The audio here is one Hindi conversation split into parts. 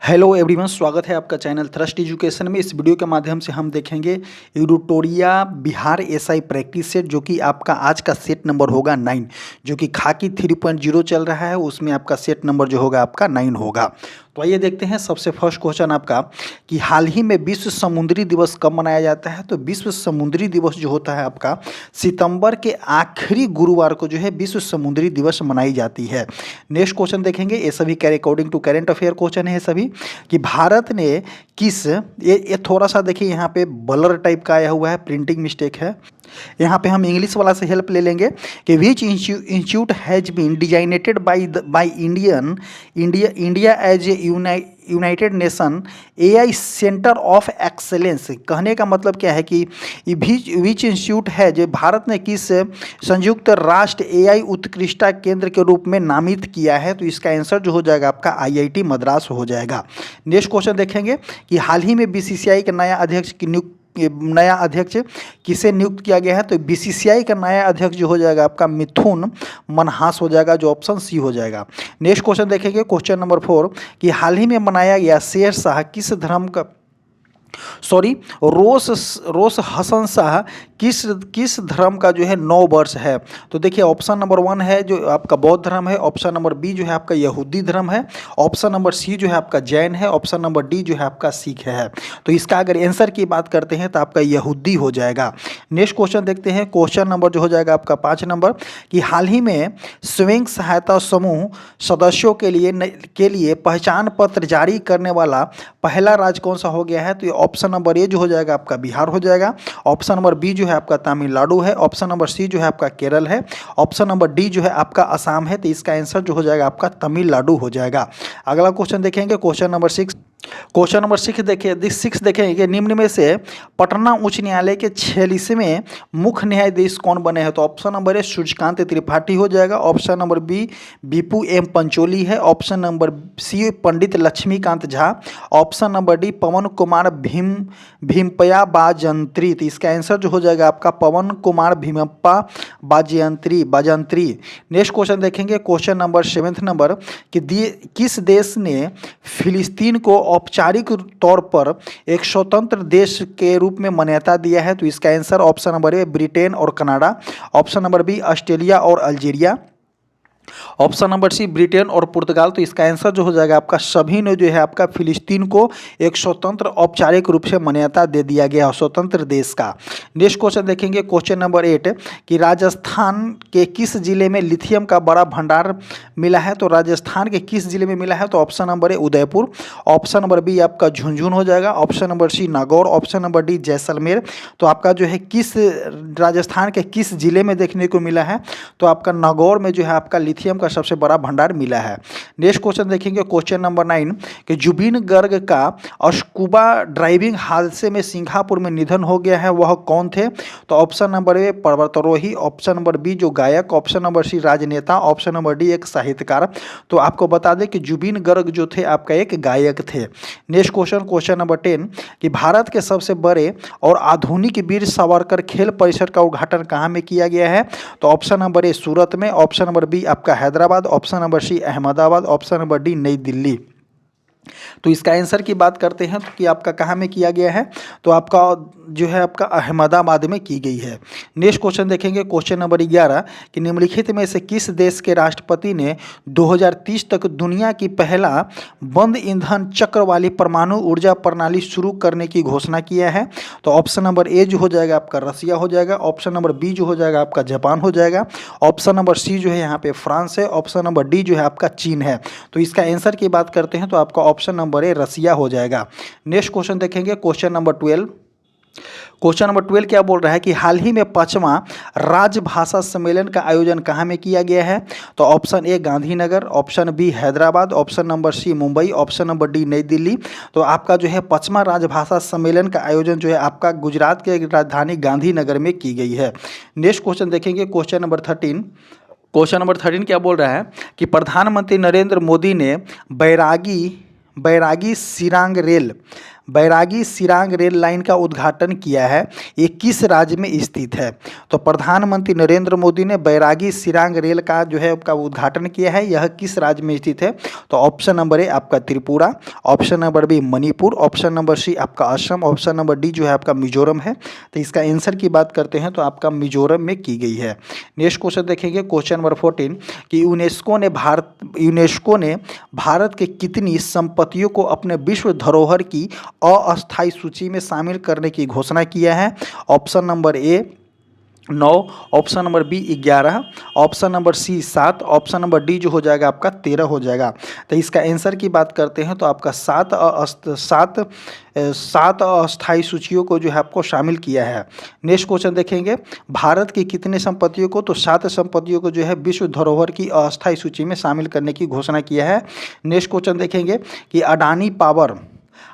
हेलो एवरीवन, स्वागत है आपका चैनल थ्रस्ट एजुकेशन में। इस वीडियो के माध्यम से हम देखेंगे यूरोटोरिया बिहार एसआई प्रैक्टिस सेट, जो कि आपका आज का सेट नंबर होगा 9, जो कि खाकी 3.0 चल रहा है। उसमें आपका सेट नंबर जो होगा आपका 9 होगा। तो आइए देखते हैं सबसे फर्स्ट क्वेश्चन आपका कि हाल ही में विश्व समुद्री दिवस कब मनाया जाता है। तो विश्व समुद्री दिवस जो होता है आपका सितंबर के आखिरी गुरुवार को जो है विश्व समुद्री दिवस मनाई जाती है। नेक्स्ट क्वेश्चन देखेंगे, ये सभी according to current affair question है सभी, कि भारत ने किस, ये थोड़ा सा देखिए यहाँ पे ब्लर टाइप का आया हुआ है, प्रिंटिंग मिस्टेक है। यहाँ पे हम इंग्लिश वाला से हेल्प ले लेंगे कि which institute has been designated by India as a United Nation AI centre of excellence. कहने का मतलब क्या है कि विच इंस्टीट्यूट है जो भारत ने किस संयुक्त राष्ट्र एआई उत्कृष्टता केंद्र के रूप में नामित किया है। तो इसका आंसर जो हो जाएगा आपका आईआईटी मद्रास हो जाएगा। नेक्स्ट क्वेश्चन देखेंगे कि हाल ही में बीसीसीआई का नया अध्यक्ष किसे नियुक्त किया गया है। तो बीसीसीआई का नया अध्यक्ष जो हो जाएगा आपका मिथुन मनहास हो जाएगा, जो ऑप्शन सी हो जाएगा। नेक्स्ट क्वेश्चन देखेंगे, क्वेश्चन नंबर 4, कि हाल ही में मनाया गया शेरशाह किस धर्म का रोस हसन शाह किस धर्म का जो है 9 वर्ष है। तो देखिए ऑप्शन नंबर 1 है जो आपका बौद्ध धर्म है, ऑप्शन नंबर बी जो है आपका यहूदी धर्म है, ऑप्शन नंबर सी जो है आपका जैन है, ऑप्शन नंबर डी जो है आपका सिख है। तो इसका अगर आंसर की बात करते हैं तो आपका यहूदी हो जाएगा। नेक्स्ट क्वेश्चन देखते हैं, क्वेश्चन नंबर जो हो जाएगा आपका 5 नंबर, कि हाल ही में स्वयं सहायता समूह सदस्यों के लिए पहचान पत्र जारी करने वाला पहला राज्य कौन सा हो गया है। तो ऑप्शन नंबर ए जो हो जाएगा आपका बिहार हो जाएगा, ऑप्शन नंबर बी जो है आपका तमिलनाडु है, ऑप्शन नंबर सी जो है आपका केरल है, ऑप्शन नंबर डी जो है आपका असम है। तो इसका आंसर जो हो जाएगा आपका तमिलनाडु हो जाएगा। अगला क्वेश्चन देखेंगे, क्वेश्चन नंबर 6। क्वेश्चन नंबर 6 देखिए 6 देखेंगे कि निम्न में से पटना उच्च न्यायालय के 46वें मुख्य न्यायाधीश कौन बने हैं। तो option number A Suryakant Tripathi हो जाएगा, ऑप्शन नंबर बी बीपू एम पंचोली है, option number C Pandit Laxmikant Jha, option number D Pawan Kumar Bhimappa Bajantri. तो इसका आंसर जो हो जाएगा आपका पवन कुमार भीमप्पा बाजंत्री। नेक्स्ट क्वेश्चन देखेंगे, क्वेश्चन नंबर 7 नंबर, कि किस देश ने फिलिस्तीन को औपचारिक तौर पर एक स्वतंत्र देश के रूप में मान्यता दिया है। तो इसका answer option number A Britain और Canada, option number B Australia और Algeria, option number C Britain और पुर्तगाल। तो इसका आंसर जो हो जाएगा आपका सभी ने जो है आपका फिलिस्तीन को एक स्वतंत्र औपचारिक रूप से मान्यता दे दिया गया स्वतंत्र देश का। नेक्स्ट क्वेश्चन देखेंगे, क्वेश्चन नंबर 8, कि राजस्थान के किस जिले में लिथियम का बड़ा भंडार मिला है। तो राजस्थान के किस जिले में मिला है। तो option number A Udaipur, option number B आपका झुंझुनू हो जाएगा, option number C Nagaur, option number D Jaisalmer. तो आपका जो है किस राजस्थान के किस जिले में देखने को मिला है। तो आपका नागौर में जो है आपका लिथियम का सबसे बड़ा भंडार मिला है। नेक्स्ट क्वेश्चन देखेंगे, क्वेश्चन नंबर 9, कि जुबिन गर्ग का स्कूबा ड्राइविंग हादसे में सिंगापुर में निधन हो गया है, वह कौन थे। तो ऑप्शन नंबर ए पर्वतारोही, ऑप्शन नंबर बी जो गायक, ऑप्शन नंबर सी राजनेता, ऑप्शन नंबर डी एक साहित्यकार। तो आपको बता दें कि जुबिन गर्ग जो थे आपका एक गायक थे। नेक्स्ट क्वेश्चन, क्वेश्चन नंबर 10, कि भारत के सबसे बड़े और आधुनिक वीर सावरकर खेल परिसर का उद्घाटन कहाँ में किया गया है। तो ऑप्शन नंबर ए सूरत में, ऑप्शन नंबर बी आपका Hyderabad, option number C Ahmedabad, option number D Nai Delhi. तो इसका आंसर की बात करते हैं तो कि आपका कहाँ में किया गया है। तो आपका जो है आपका अहमदाबाद में की गई है। नेक्स्ट क्वेश्चन देखेंगे, क्वेश्चन नंबर 11, कि निम्नलिखित में से किस देश के राष्ट्रपति ने 2030 तक दुनिया की पहला बंद ईंधन चक्र वाली परमाणु ऊर्जा प्रणाली शुरू करने की घोषणा किया है। तो ऑप्शन नंबर ए जो हो जाएगा आपका रसिया हो जाएगा, ऑप्शन नंबर बी जो हो जाएगा आपका जापान हो जाएगा, ऑप्शन नंबर सी जो है यहाँ पे फ्रांस है, ऑप्शन नंबर डी जो है आपका चीन है। तो इसका आंसर की बात करते हैं तो आपका ऑप्शन नंबर ए रसिया हो जाएगा। नेक्स्ट क्वेश्चन देखेंगे, क्वेश्चन नंबर 12। क्वेश्चन नंबर 12 क्या बोल रहा है कि हाल ही में 5वां राजभाषा सम्मेलन का आयोजन कहाँ में किया गया है। तो option A Gandhinagar, option B Hyderabad, option number C Mumbai, option number D Nai Delhi. तो आपका जो है 5वां राजभाषा सम्मेलन का आयोजन जो है आपका गुजरात के राजधानी गांधीनगर में की गई है। नेक्स्ट क्वेश्चन देखेंगे, क्वेश्चन नंबर 13। क्वेश्चन नंबर 13 क्या बोल रहा है कि प्रधानमंत्री नरेंद्र मोदी ने बैरागी सिरांग रेल बैरागी सिरांग रेल लाइन का उद्घाटन किया है, ये किस राज्य में स्थित है? तो प्रधानमंत्री नरेंद्र मोदी ने बैरागी सिरांग रेल का जो है आपका उद्घाटन किया है, यह किस राज्य में स्थित है? तो ऑप्शन नंबर ए आपका Tripura, option number B Manipur, option number C आपका असम, ऑप्शन नंबर डी जो है आपका मिजोरम है। तो इसका आंसर की बात करते हैं तो आपका मिजोरम में की गई है। नेक्स्ट क्वेश्चन देखेंगे, क्वेश्चन नंबर 14 कि यूनेस्को ने भारत के कितनी संपत्तियों को अपने विश्व धरोहर की अस्थायी सूची में शामिल करने की घोषणा किया है? Option number A 9, option number B 11, option number C 7, option number D जो हो जाएगा आपका 13 हो जाएगा। तो इसका आंसर की बात करते हैं तो आपका सात अस्थायी सूचियों को जो है आपको शामिल किया है। नेक्स्ट क्वेश्चन देखेंगे, भारत की कितने संपत्तियों को? तो 7 संपत्तियों को जो है विश्व धरोहर की अस्थायी सूची में शामिल करने की घोषणा किया है। नेक्स्ट क्वेश्चन देखेंगे कि अडानी पावर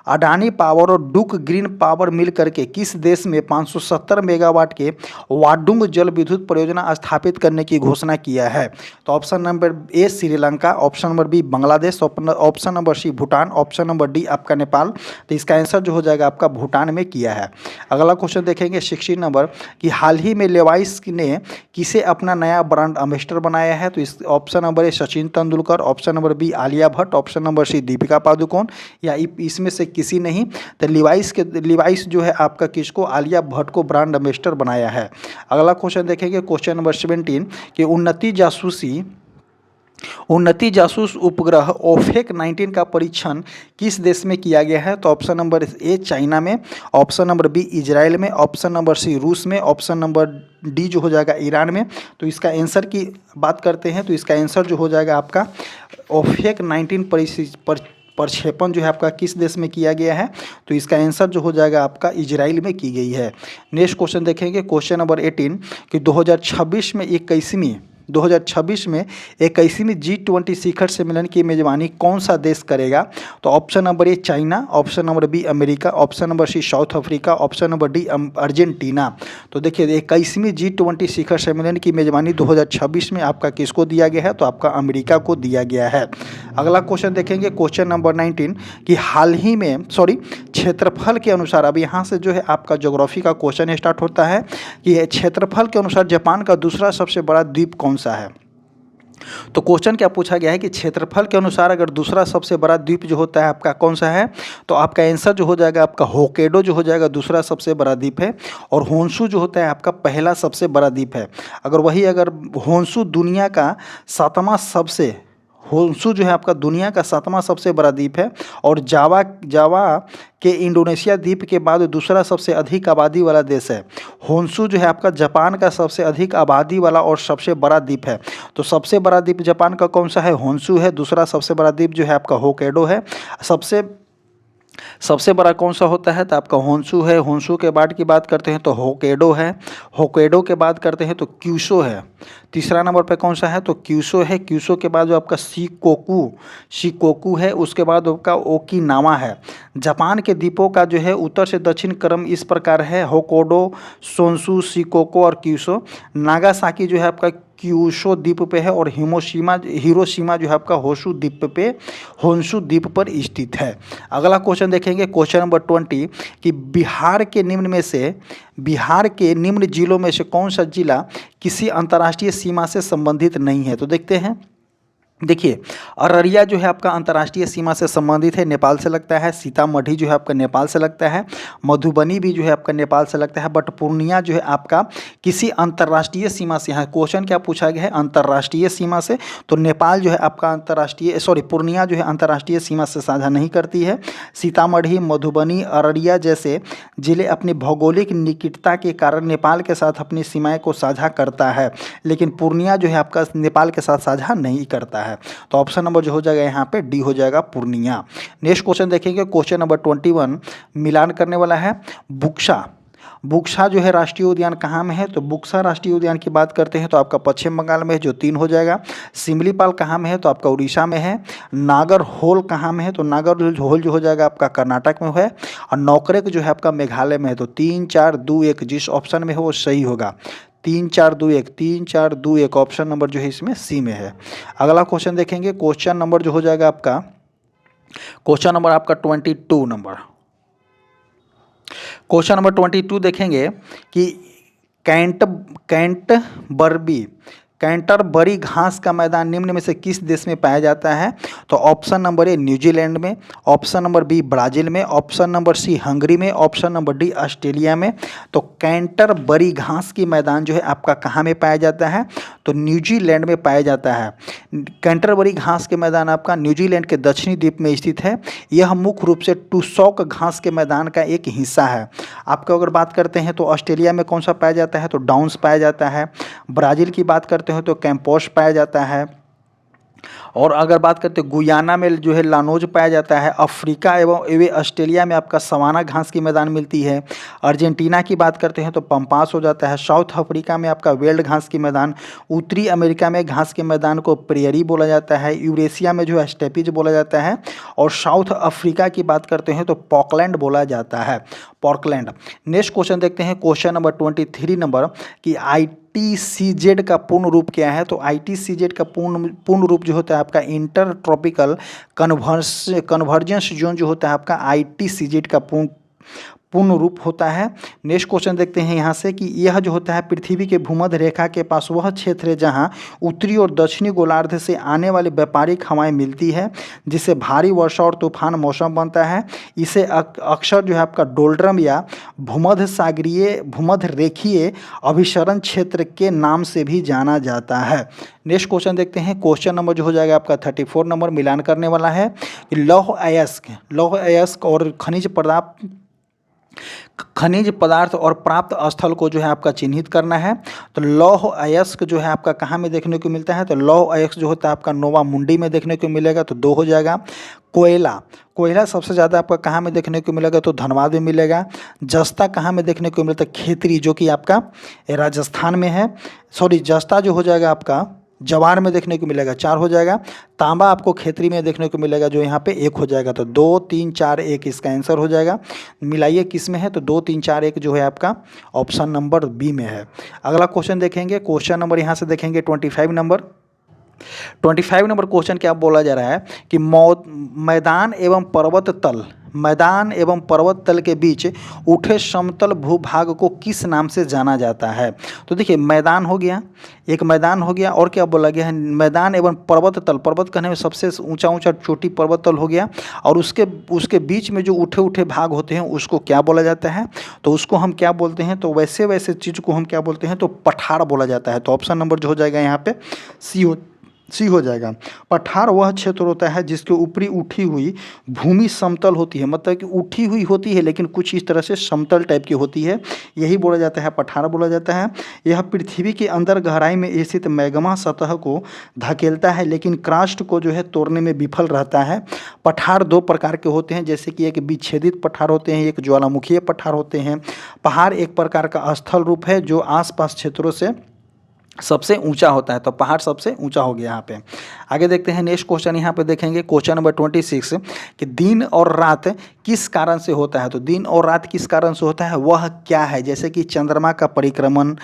और डुक ग्रीन पावर मिल करके किस देश में 570 मेगावाट के वाडुंग जल विद्युत परियोजना स्थापित करने की घोषणा किया है? तो option number A Sri Lanka, option number B Bangladesh, option number C Bhutan, option number D आपका नेपाल। तो इसका आंसर जो हो जाएगा आपका भूटान में किया है। अगला क्वेश्चन देखेंगे 16 नंबर कि हाल ही में लेवाइस ने किसे अपना नया ब्रांड एम्बेसडर बनाया है? तो इस option number A Sachin Tendulkar, option number B Alia Bhatt, option number C Deepika Padukone, या इसमें से किसी नहीं। तो लिवाइस जो है आपका किसको? आलिया भट्ट को ब्रांड एम्बेसडर बनाया है। अगला क्वेश्चन देखेंगे, क्वेश्चन नंबर 17 कि उन्नति जासूस उपग्रह ओफेक 19 का परीक्षण किस देश में किया गया है? तो ऑप्शन नंबर ए चाइना में, ऑप्शन नंबर बी इजराइल में, ऑप्शन नंबर सी रूस में, ऑप्शन नंबर डी जो हो जाएगा ईरान में। तो इसका आंसर की बात करते हैं तो इसका आंसर जो हो जाएगा आपका ओफेक 19 प्रक्षेपण जो है आपका किस देश में किया गया है? तो इसका आंसर जो हो जाएगा आपका इजराइल में की गई है। नेक्स्ट क्वेश्चन देखेंगे, क्वेश्चन नंबर 18 कि 2026 में 21वीं G20 शिखर सम्मेलन की मेजबानी कौन सा देश करेगा? तो option number A China, option number B America, option number C South Africa, option number D Argentina. तो देखिए 21वीं G20 शिखर सम्मेलन की मेजबानी 2026 में आपका किसको दिया गया है? तो आपका अमेरिका को दिया गया है। अगला क्वेश्चन देखेंगे, क्वेश्चन नंबर 19 कि क्षेत्रफल के अनुसार, अब यहाँ से जो है आपका ज्योग्राफी का क्वेश्चन स्टार्ट होता है कि क्षेत्रफल के अनुसार जापान का दूसरा सबसे बड़ा द्वीप कौन सा है? तो क्वेश्चन क्या पूछा गया है कि क्षेत्रफल के अनुसार अगर दूसरा सबसे बड़ा द्वीप जो होता है आपका कौन सा है? तो आपका आंसर जो हो जाएगा आपका होक्काइडो जो हो जाएगा दूसरा सबसे बड़ा द्वीप है, और होन्शु जो होता है आपका पहला सबसे बड़ा द्वीप है। अगर होन्शु दुनिया का होन्शु जो है आपका दुनिया का 7वां सबसे बड़ा द्वीप है, और जावा के इंडोनेशिया द्वीप के बाद दूसरा सबसे अधिक आबादी वाला देश है। होन्शु जो है आपका जापान का सबसे अधिक आबादी वाला और सबसे बड़ा द्वीप है। तो सबसे बड़ा द्वीप जापान का कौन सा है? होन्शु है। दूसरा सबसे बड़ा द्वीप जो है आपका होक्काइडो है। सबसे बड़ा कौन सा होता है? तो आपका होन्शु है। होन्शु के बाद की बात करते हैं तो होक्काइडो है। होक्काइडो के बाद करते हैं तो क्यूशो है। तीसरा नंबर पे कौन सा है? तो क्यूशो है। क्यूशो के बाद जो आपका शिकोकू है। उसके बाद आपका ओकिनावा है। जापान के द्वीपों का जो है उत्तर से दक्षिण क्रम इस प्रकार है: होक्काइडो, सोन्शु, शिकोकू और क्यूशो। नागासाकी जो है आपका क्यूशो द्वीप पे है, और हिरोशिमा जो है आपका होन्शु द्वीप पर स्थित है। अगला क्वेश्चन देखेंगे, क्वेश्चन नंबर 20 कि बिहार के निम्न जिलों में से कौन सा जिला किसी अंतर्राष्ट्रीय सीमा से संबंधित नहीं है? तो देखते हैं। देखिए अररिया जो है आपका अंतर्राष्ट्रीय सीमा से संबंधित है, नेपाल से लगता है। सीतामढ़ी जो है आपका नेपाल से लगता है। मधुबनी भी जो है आपका नेपाल से लगता है। बट पूर्णिया जो है आपका किसी अंतर्राष्ट्रीय सीमा से, यहाँ क्वेश्चन क्या पूछा गया है? अंतर्राष्ट्रीय सीमा से। तो नेपाल जो है आपका पूर्णिया जो है अंतर्राष्ट्रीय सीमा से साझा नहीं करती है। सीतामढ़ी, मधुबनी, अररिया जैसे जिले अपनी भौगोलिक निकटता के कारण नेपाल के साथ अपनी सीमाएँ को साझा करता है, लेकिन पूर्णिया जो है आपका नेपाल के साथ साझा नहीं करता है। तो ऑप्शन नंबर जो हो जाएगा यहाँ पे डी हो जाएगा, पूर्णिया। नेक्स्ट क्वेश्चन देखेंगे, क्वेश्चन नंबर 21 मिलान करने वाला है। बुक्सा जो है राष्ट्रीय उद्यान कहाँ में है? तो बुक्सा राष्ट्रीय उद्यान की बात करते हैं तो आपका पश्चिम बंगाल में है, जो 3 हो जाएगा। सिमलीपाल कहाँ में है? तो आपका उड़ीसा में है। नागर होल कहाँ में है? तो नागर होल जो हो जाएगा आपका कर्नाटक में है। और नौकरेक जो है आपका मेघालय में है। तो 3, 4, 2, 1 जिस ऑप्शन में हो वो सही होगा। 3, 4, 2, 1, 3, 4, 2, 1 ऑप्शन नंबर जो है इसमें सी में है। अगला क्वेश्चन देखेंगे, क्वेश्चन नंबर जो हो जाएगा आपका 22 नंबर। क्वेश्चन नंबर 22 देखेंगे कि कैंट कैंटबरबी कैंटरबरी घास का मैदान निम्न में से किस देश में पाया जाता है? तो ऑप्शन नंबर ए न्यूजीलैंड में, ऑप्शन नंबर बी ब्राज़ील में, ऑप्शन नंबर सी हंगरी में, ऑप्शन नंबर डी ऑस्ट्रेलिया में। तो कैंटरबरी घास की मैदान जो है आपका कहाँ में पाया जाता है? तो न्यूजीलैंड में पाया जाता है। कैंटरबरी घास के मैदान आपका न्यूजीलैंड के दक्षिणी द्वीप में स्थित है। यह मुख्य रूप से टुसॉक घास के मैदान का एक हिस्सा है। आपको अगर बात करते हैं तो ऑस्ट्रेलिया में कौन सा पाया जाता है? तो डाउन्स पाया जाता है। ब्राज़ील की बात करते हो तो कैंपोश पाया जाता है। और अगर बात करते हैं गुयाना में जो है लानोज पाया जाता है। अफ्रीका एवं ऑस्ट्रेलिया में आपका सवाना घास की मैदान मिलती है। अर्जेंटीना की बात करते हैं तो पंपास हो जाता है। साउथ अफ्रीका में आपका वेल्ड घास की मैदान। उत्तरी अमेरिका में घास के मैदान को प्रेयरी बोला जाता है। यूरेशिया में जो है स्टेपीज बोला जाता है। और साउथ अफ्रीका की बात करते हैं तो पॉकलैंड बोला जाता है, पॉर्कलैंड। नेक्स्ट क्वेश्चन देखते हैं, क्वेश्चन नंबर 23 नंबर कि ITCZ का पूर्ण रूप क्या है? तो ITCZ का पूर्ण रूप जो होता है आपका इंटर ट्रॉपिकल कन्वर्जेंस जोन जो होता है आपका ITCZ का पूर्ण रूप होता है। नेक्स्ट क्वेश्चन देखते हैं यहाँ से कि यह जो होता है पृथ्वी के भूमध्य रेखा के पास वह क्षेत्र है जहाँ उत्तरी और दक्षिणी गोलार्ध से आने वाली व्यापारिक हवाएं मिलती है, जिससे भारी वर्षा और तूफान मौसम बनता है। इसे अक्सर जो है आपका डोल्ड्रम या भूमध्य रेखीय अभिसरण क्षेत्र के नाम से भी जाना जाता है। नेक्स्ट क्वेश्चन देखते हैं, क्वेश्चन नंबर जो हो जाएगा आपका 34 नंबर मिलान करने वाला है कि लौह अयस्क और खनिज पदार्थ और प्राप्त स्थल को जो है आपका चिन्हित करना है। तो लौह अयस्क जो है आपका कहाँ में देखने को मिलता है? तो लौह अयस्क जो होता है आपका नोवा मुंडी में देखने को मिलेगा, तो 2 हो जाएगा। कोयला सबसे ज़्यादा आपका कहाँ में देखने को मिलेगा? तो धनबाद में मिलेगा। जस्ता कहाँ में देखने को मिलता है? खेतरी, जो कि आपका राजस्थान में है। जस्ता जो हो जाएगा आपका जवार में देखने को मिलेगा, 4 हो जाएगा। तांबा आपको खेतरी में देखने को मिलेगा, जो यहाँ पे 1 हो जाएगा। तो 2 3 4 1 इसका आंसर हो जाएगा। मिलाइए किस में है? तो 2 3 4 1 जो है आपका ऑप्शन नंबर बी में है। अगला क्वेश्चन देखेंगे, क्वेश्चन नंबर यहाँ से देखेंगे 25 नंबर। 25 नंबर क्वेश्चन क्या बोला जा रहा है कि मैदान एवं पर्वत तल के बीच उठे समतल भूभाग को किस नाम से जाना जाता है? तो देखिए मैदान हो गया, एक मैदान हो गया, और क्या बोला गया है? मैदान एवं पर्वत तल। पर्वत कहने में सबसे ऊंचा चोटी पर्वत तल हो गया, और उसके बीच में जो उठे भाग होते हैं उसको क्या बोला जाता है? तो उसको हम क्या बोलते हैं? तो वैसे चीज़ को हम क्या बोलते हैं? तो पठार बोला जाता है। तो ऑप्शन नंबर जो हो जाएगा यहाँ पे सी हो जाएगा। पठार वह क्षेत्र होता है जिसके ऊपरी उठी हुई भूमि समतल होती है, मतलब कि उठी हुई होती है लेकिन कुछ इस तरह से समतल टाइप की होती है, यही बोला जाता है, पठार बोला जाता है। यह पृथ्वी के अंदर गहराई में स्थित मैग्मा सतह को धकेलता है, लेकिन क्रस्ट को जो है तोड़ने में विफल रहता है। पठार 2 प्रकार के होते हैं, जैसे कि एक विच्छेदित पठार होते हैं, एक ज्वालामुखीय पठार होते हैं। पहाड़ एक प्रकार का स्थल रूप है जो आसपास क्षेत्रों से सबसे ऊंचा होता है। तो पहाड़ सबसे ऊंचा हो गया यहाँ पे। आगे देखते हैं, नेक्स्ट क्वेश्चन यहाँ पे देखेंगे, क्वेश्चन नंबर 26 कि दिन और रात किस कारण से होता है? तो दिन और रात किस कारण से होता है, वह क्या है? जैसे कि चंद्रमा का परिक्रमण,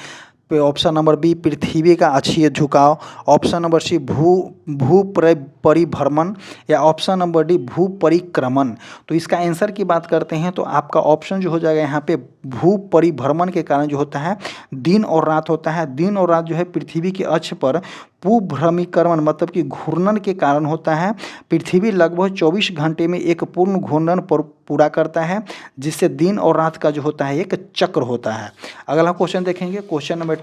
पे ऑप्शन नंबर बी पृथ्वी का अक्षीय झुकाव, ऑप्शन नंबर सी भू परिभ्रमण, या ऑप्शन नंबर डी भू परिक्रमण। तो इसका आंसर की बात करते हैं तो आपका ऑप्शन जो हो जाएगा यहाँ पे भू परिभ्रमण के कारण जो होता है दिन और रात होता है। दिन और रात जो है पृथ्वी के अक्ष पर भूभ्रमीकरण मतलब कि घूर्णन के कारण होता है। पृथ्वी लगभग 24 घंटे में एक पूर्ण घूर्णन पूरा करता है, जिससे दिन और रात का जो होता है एक चक्र होता है। अगला क्वेश्चन देखेंगे, क्वेश्चन नंबर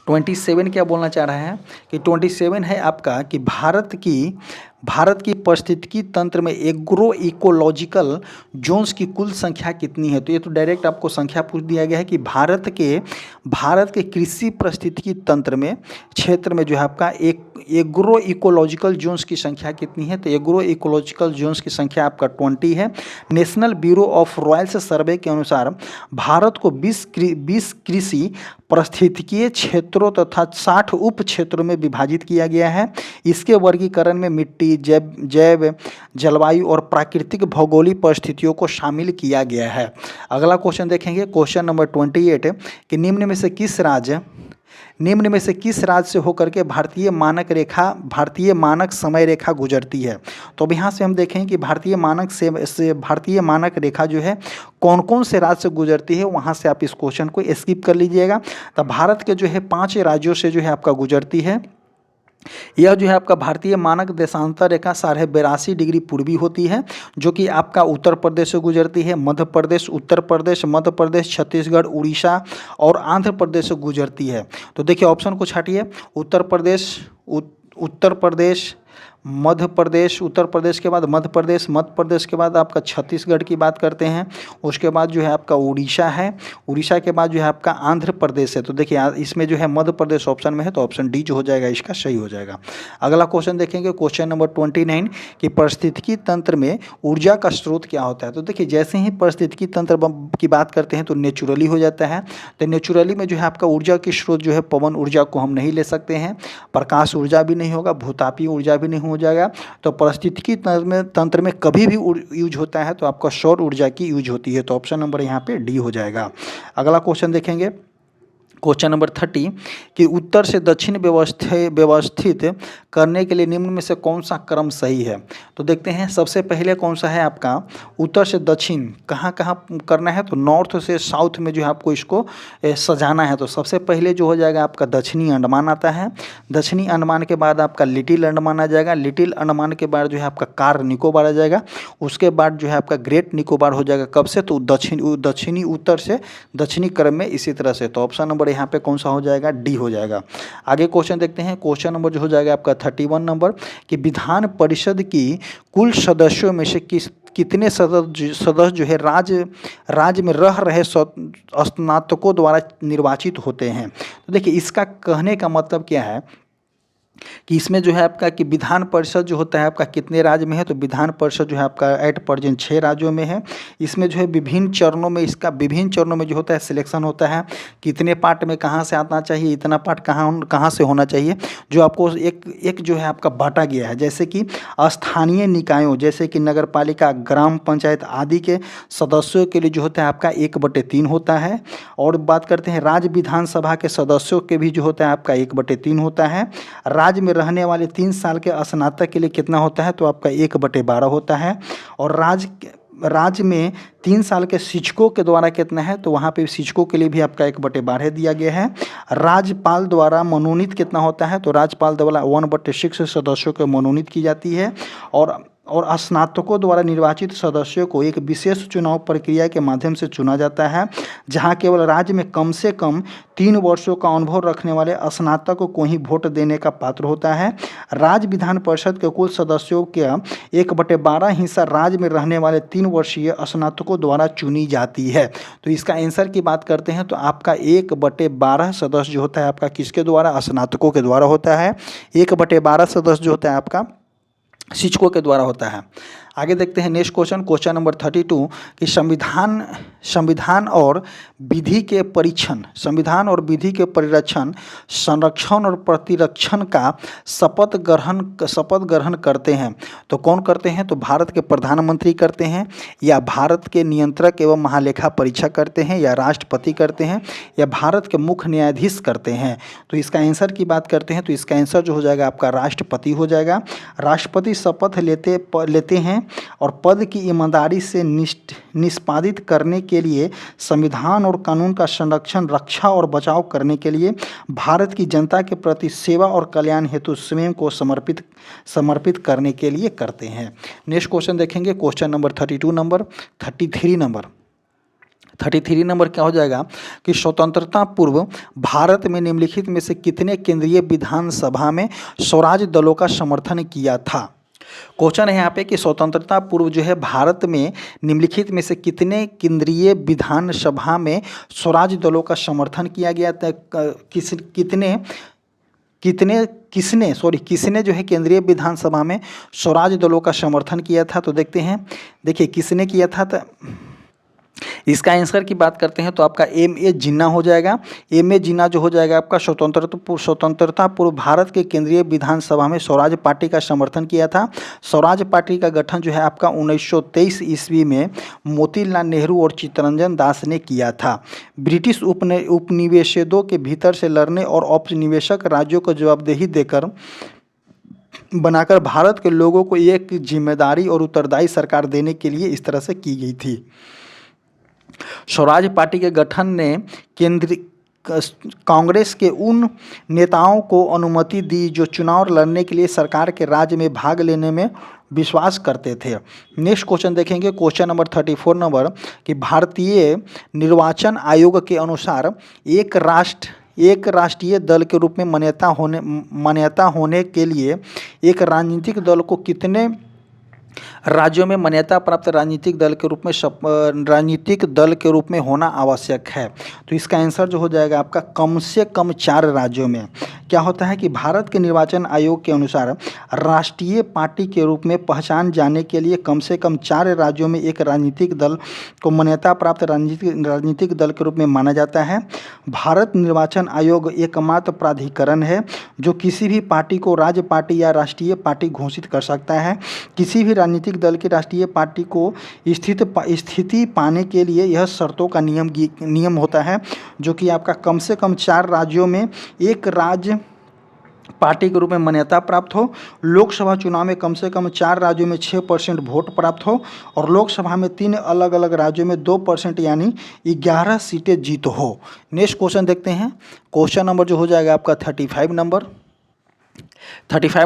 27 क्या बोलना चाह रहा है कि 27 है आपका कि भारत की पारिस्थितिकी तंत्र में एग्रो इकोलॉजिकल जोन्स की कुल संख्या कितनी है? तो ये तो डायरेक्ट आपको संख्या पूछ दिया गया है कि भारत के कृषि पारिस्थितिकी तंत्र में क्षेत्र में जो है आपका एक एग्रो इकोलॉजिकल जोन्स की संख्या कितनी है? तो एग्रो इकोलॉजिकल जोन्स की संख्या आपका 20 है। नेशनल ब्यूरो ऑफ रॉयल्स सर्वे के अनुसार भारत को 20 कृषि पारिस्थितिकीय क्षेत्रों तथा 60 उप क्षेत्रों में विभाजित किया गया है। इसके वर्गीकरण में मिट्टी, भूमि, जैव जलवायु और प्राकृतिक भौगोलिक परिस्थितियों को शामिल किया गया है। अगला क्वेश्चन देखेंगे, क्वेश्चन नंबर 28 कि निम्न में से किस राज्य से होकर के भारतीय मानक समय रेखा गुजरती है। तो अब यहाँ से हम देखें कि भारतीय मानक रेखा जो है कौन कौन से राज्य से गुजरती है, वहाँ से आप इस क्वेश्चन को स्किप कर लीजिएगा। तो भारत के जो है 5 राज्यों से जो है आपका गुजरती है। यह जो है आपका भारतीय मानक देशांतर रेखा 82.5 डिग्री पूर्वी होती है, जो कि आपका उत्तर प्रदेश से गुजरती है, मध्य प्रदेश, उत्तर प्रदेश, मध्य प्रदेश, छत्तीसगढ़, उड़ीसा और आंध्र प्रदेश से गुजरती है। तो देखिए ऑप्शन को छाटिए, उत्तर प्रदेश, मध्य प्रदेश, उत्तर प्रदेश के बाद मध्य प्रदेश के बाद आपका छत्तीसगढ़ की बात करते हैं, उसके बाद जो है आपका उड़ीसा है, उड़ीसा के बाद जो है आपका आंध्र प्रदेश है। तो देखिए इसमें जो है मध्य प्रदेश ऑप्शन में है, तो ऑप्शन डी जो हो जाएगा इसका सही हो जाएगा। अगला क्वेश्चन देखेंगे, क्वेश्चन नंबर 29 कि पारिस्थितिकी तंत्र में ऊर्जा का स्रोत क्या होता है। तो देखिए जैसे ही पारिस्थितिकी तंत्र की बात करते हैं तो नेचुरली हो जाता है। तो नेचुरली में जो है आपका ऊर्जा की स्रोत जो है पवन ऊर्जा को हम नहीं ले सकते हैं, प्रकाश ऊर्जा भी नहीं होगा, भूतापीय ऊर्जा भी नहीं हो जाएगा। तो पारिस्थितिकी तंत्र में कभी भी यूज होता है तो आपका सौर ऊर्जा की यूज होती है। तो ऑप्शन नंबर यहाँ पे डी हो जाएगा। अगला क्वेश्चन देखेंगे, क्वेश्चन नंबर 30 कि उत्तर से दक्षिण व्यवस्थित करने के लिए निम्न में से कौन सा क्रम सही है। तो देखते हैं सबसे पहले कौन सा है आपका उत्तर से दक्षिण कहाँ कहाँ करना है। तो नॉर्थ से साउथ में जो है आपको इसको सजाना है। तो सबसे पहले जो हो जाएगा आपका दक्षिणी अंडमान आता है, दक्षिणी अंडमान के बाद आपका लिटिल अंडमान आ जाएगा, लिटिल अंडमान के बाद जो है आपका कार निकोबार आ जाएगा, उसके बाद जो है आपका ग्रेट निकोबार हो जाएगा। कब से, तो दक्षिणी उत्तर से दक्षिणी क्रम में इसी तरह से। तो ऑप्शन नंबर यहाँ पे कौन सा हो जाएगा, डी हो जाएगा। आगे क्वेश्चन देखते हैं, क्वेश्चन नंबर जो हो जाएगा आपका 31 नंबर कि विधान परिषद की कुल सदस्यों में से कितने सदस्य जो है राज्य में रह रहे स्नातकों द्वारा निर्वाचित होते हैं। तो देखिए इसका कहने का मतलब क्या है कि इसमें जो है आपका कि विधान परिषद जो होता है आपका कितने राज्य में है। तो विधान परिषद जो है आपका एट प्रेजेंट 6 राज्यों में है। इसमें जो है विभिन्न चरणों में जो होता है सिलेक्शन होता है, कितने पार्ट में कहाँ से आना चाहिए, इतना पार्ट कहाँ से होना चाहिए, जो आपको एक जो है आपका बांटा गया है। जैसे कि स्थानीय निकायों जैसे कि नगर पालिका, ग्राम पंचायत आदि के सदस्यों के लिए जो होता है आपका 1/3 होता है। और बात करते हैं राज्य विधानसभा के सदस्यों के भी जो होता है आपका 1/3 होता है। राज्य में रहने वाले 3 साल के स्नातक के लिए कितना होता है, तो आपका 1/12 होता है। और राज्य में 3 साल के शिक्षकों के द्वारा कितना है, तो वहाँ पे शिक्षकों के लिए भी आपका 1/12 दिया गया है। राज्यपाल द्वारा मनोनीत कितना होता है, तो राज्यपाल द्वारा 1/6 सदस्यों को मनोनीत की जाती है। और स्नातकों द्वारा निर्वाचित सदस्यों को एक विशेष चुनाव प्रक्रिया के माध्यम से चुना जाता है, जहां केवल राज्य में कम से कम 3 वर्षों का अनुभव रखने वाले स्नातकों को ही वोट देने का पात्र होता है। राज्य विधान परिषद के कुल सदस्यों का 1/12 हिस्सा राज्य में रहने वाले 3 वर्षीय स्नातकों द्वारा चुनी जाती है। तो इसका आंसर की बात करते हैं तो आपका 1/12 सदस्य जो होता है आपका किसके द्वारा, स्नातकों के द्वारा होता है। 1/12 सदस्य जो होता है आपका शिक्षकों के द्वारा होता है। आगे देखते हैं नेक्स्ट क्वेश्चन नंबर 32 कि संविधान और विधि के परिरक्षण, संरक्षण और प्रतिरक्षण का शपथ ग्रहण करते हैं। तो कौन करते हैं, तो भारत के प्रधानमंत्री करते हैं, या भारत के नियंत्रक एवं महालेखा परीक्षक करते हैं, या राष्ट्रपति करते हैं, या भारत के मुख्य न्यायाधीश करते हैं। तो इसका आंसर की बात करते हैं तो इसका आंसर जो हो जाएगा आपका राष्ट्रपति हो जाएगा। राष्ट्रपति शपथ लेते हैं और पद की ईमानदारी से निष्पादित करने के लिए संविधान और कानून का संरक्षण, रक्षा और बचाव करने के लिए भारत की जनता के प्रति सेवा और कल्याण हेतु स्वयं को समर्पित करने के लिए करते हैं। नेक्स्ट क्वेश्चन देखेंगे, क्वेश्चन नंबर 33 नंबर क्या हो जाएगा कि स्वतंत्रता पूर्व भारत में निम्नलिखित में से कितने केंद्रीय विधानसभा में स्वराज दलों का समर्थन किया था। क्वेश्चन है यहाँ पे कि स्वतंत्रता पूर्व जो है भारत में निम्नलिखित में से कितने केंद्रीय विधानसभा में स्वराज दलों का समर्थन किया गया था। किसने जो है केंद्रीय विधानसभा में स्वराज दलों का समर्थन किया था। तो देखते हैं, देखिए किसने किया था, इसका आंसर की बात करते हैं तो आपका M.A. जिन्ना हो जाएगा। M.A. जिन्ना जो हो जाएगा आपका स्वतंत्रता पूर्व भारत के केंद्रीय विधानसभा में स्वराज पार्टी का समर्थन किया था। स्वराज पार्टी का गठन जो है आपका 1923 ईस्वी में मोतीलाल नेहरू और चित्तरंजन दास ने किया था। ब्रिटिश उपनिवेशों के भीतर से लड़ने और औपनिवेशिक राज्यों को जवाबदेही देकर बनाकर भारत के लोगों को एक जिम्मेदारी और उत्तरदायी सरकार देने के लिए इस तरह से की गई थी। स्वराज पार्टी के गठन ने केंद्रीय कांग्रेस के उन नेताओं को अनुमति दी जो चुनाव लड़ने के लिए सरकार के राज्य में भाग लेने में विश्वास करते थे। नेक्स्ट क्वेश्चन देखेंगे, क्वेश्चन नंबर 34 नंबर कि भारतीय निर्वाचन आयोग के अनुसार एक राष्ट्रीय दल के रूप में मान्यता होने के लिए एक राजनीतिक दल को कितने राज्यों में मान्यता प्राप्त राजनीतिक दल के रूप में होना आवश्यक है? तो इसका आंसर जो हो जाएगा आपका कम से कम 4 राज्यों में। क्या होता है कि भारत के निर्वाचन आयोग के अनुसार राष्ट्रीय पार्टी के रूप में पहचान जाने के लिए कम से कम 4 राज्यों में एक राजनीतिक दल को मान्यता प्राप्त राजनीतिक दल के रूप में माना जाता है। भारत निर्वाचन आयोग एकमात्र प्राधिकरण है जो किसी भी पार्टी को राज्य पार्टी या राष्ट्रीय पार्टी घोषित कर सकता है। किसी भी राजनीतिक दल की राष्ट्रीय पार्टी को स्थिति पाने के लिए यह शर्तों का नियम होता है जो कि आपका कम से कम 4 राज्यों में एक राज्य पार्टी के रूप में मान्यता प्राप्त हो, लोकसभा चुनाव में कम से कम 4 राज्यों में 6% वोट प्राप्त हो और लोकसभा में 3 अलग अलग राज्यों में 2% यानी 11 सीटें जीत हो। नेक्स्ट क्वेश्चन देखते हैं, क्वेश्चन नंबर जो हो जाएगा आपका 35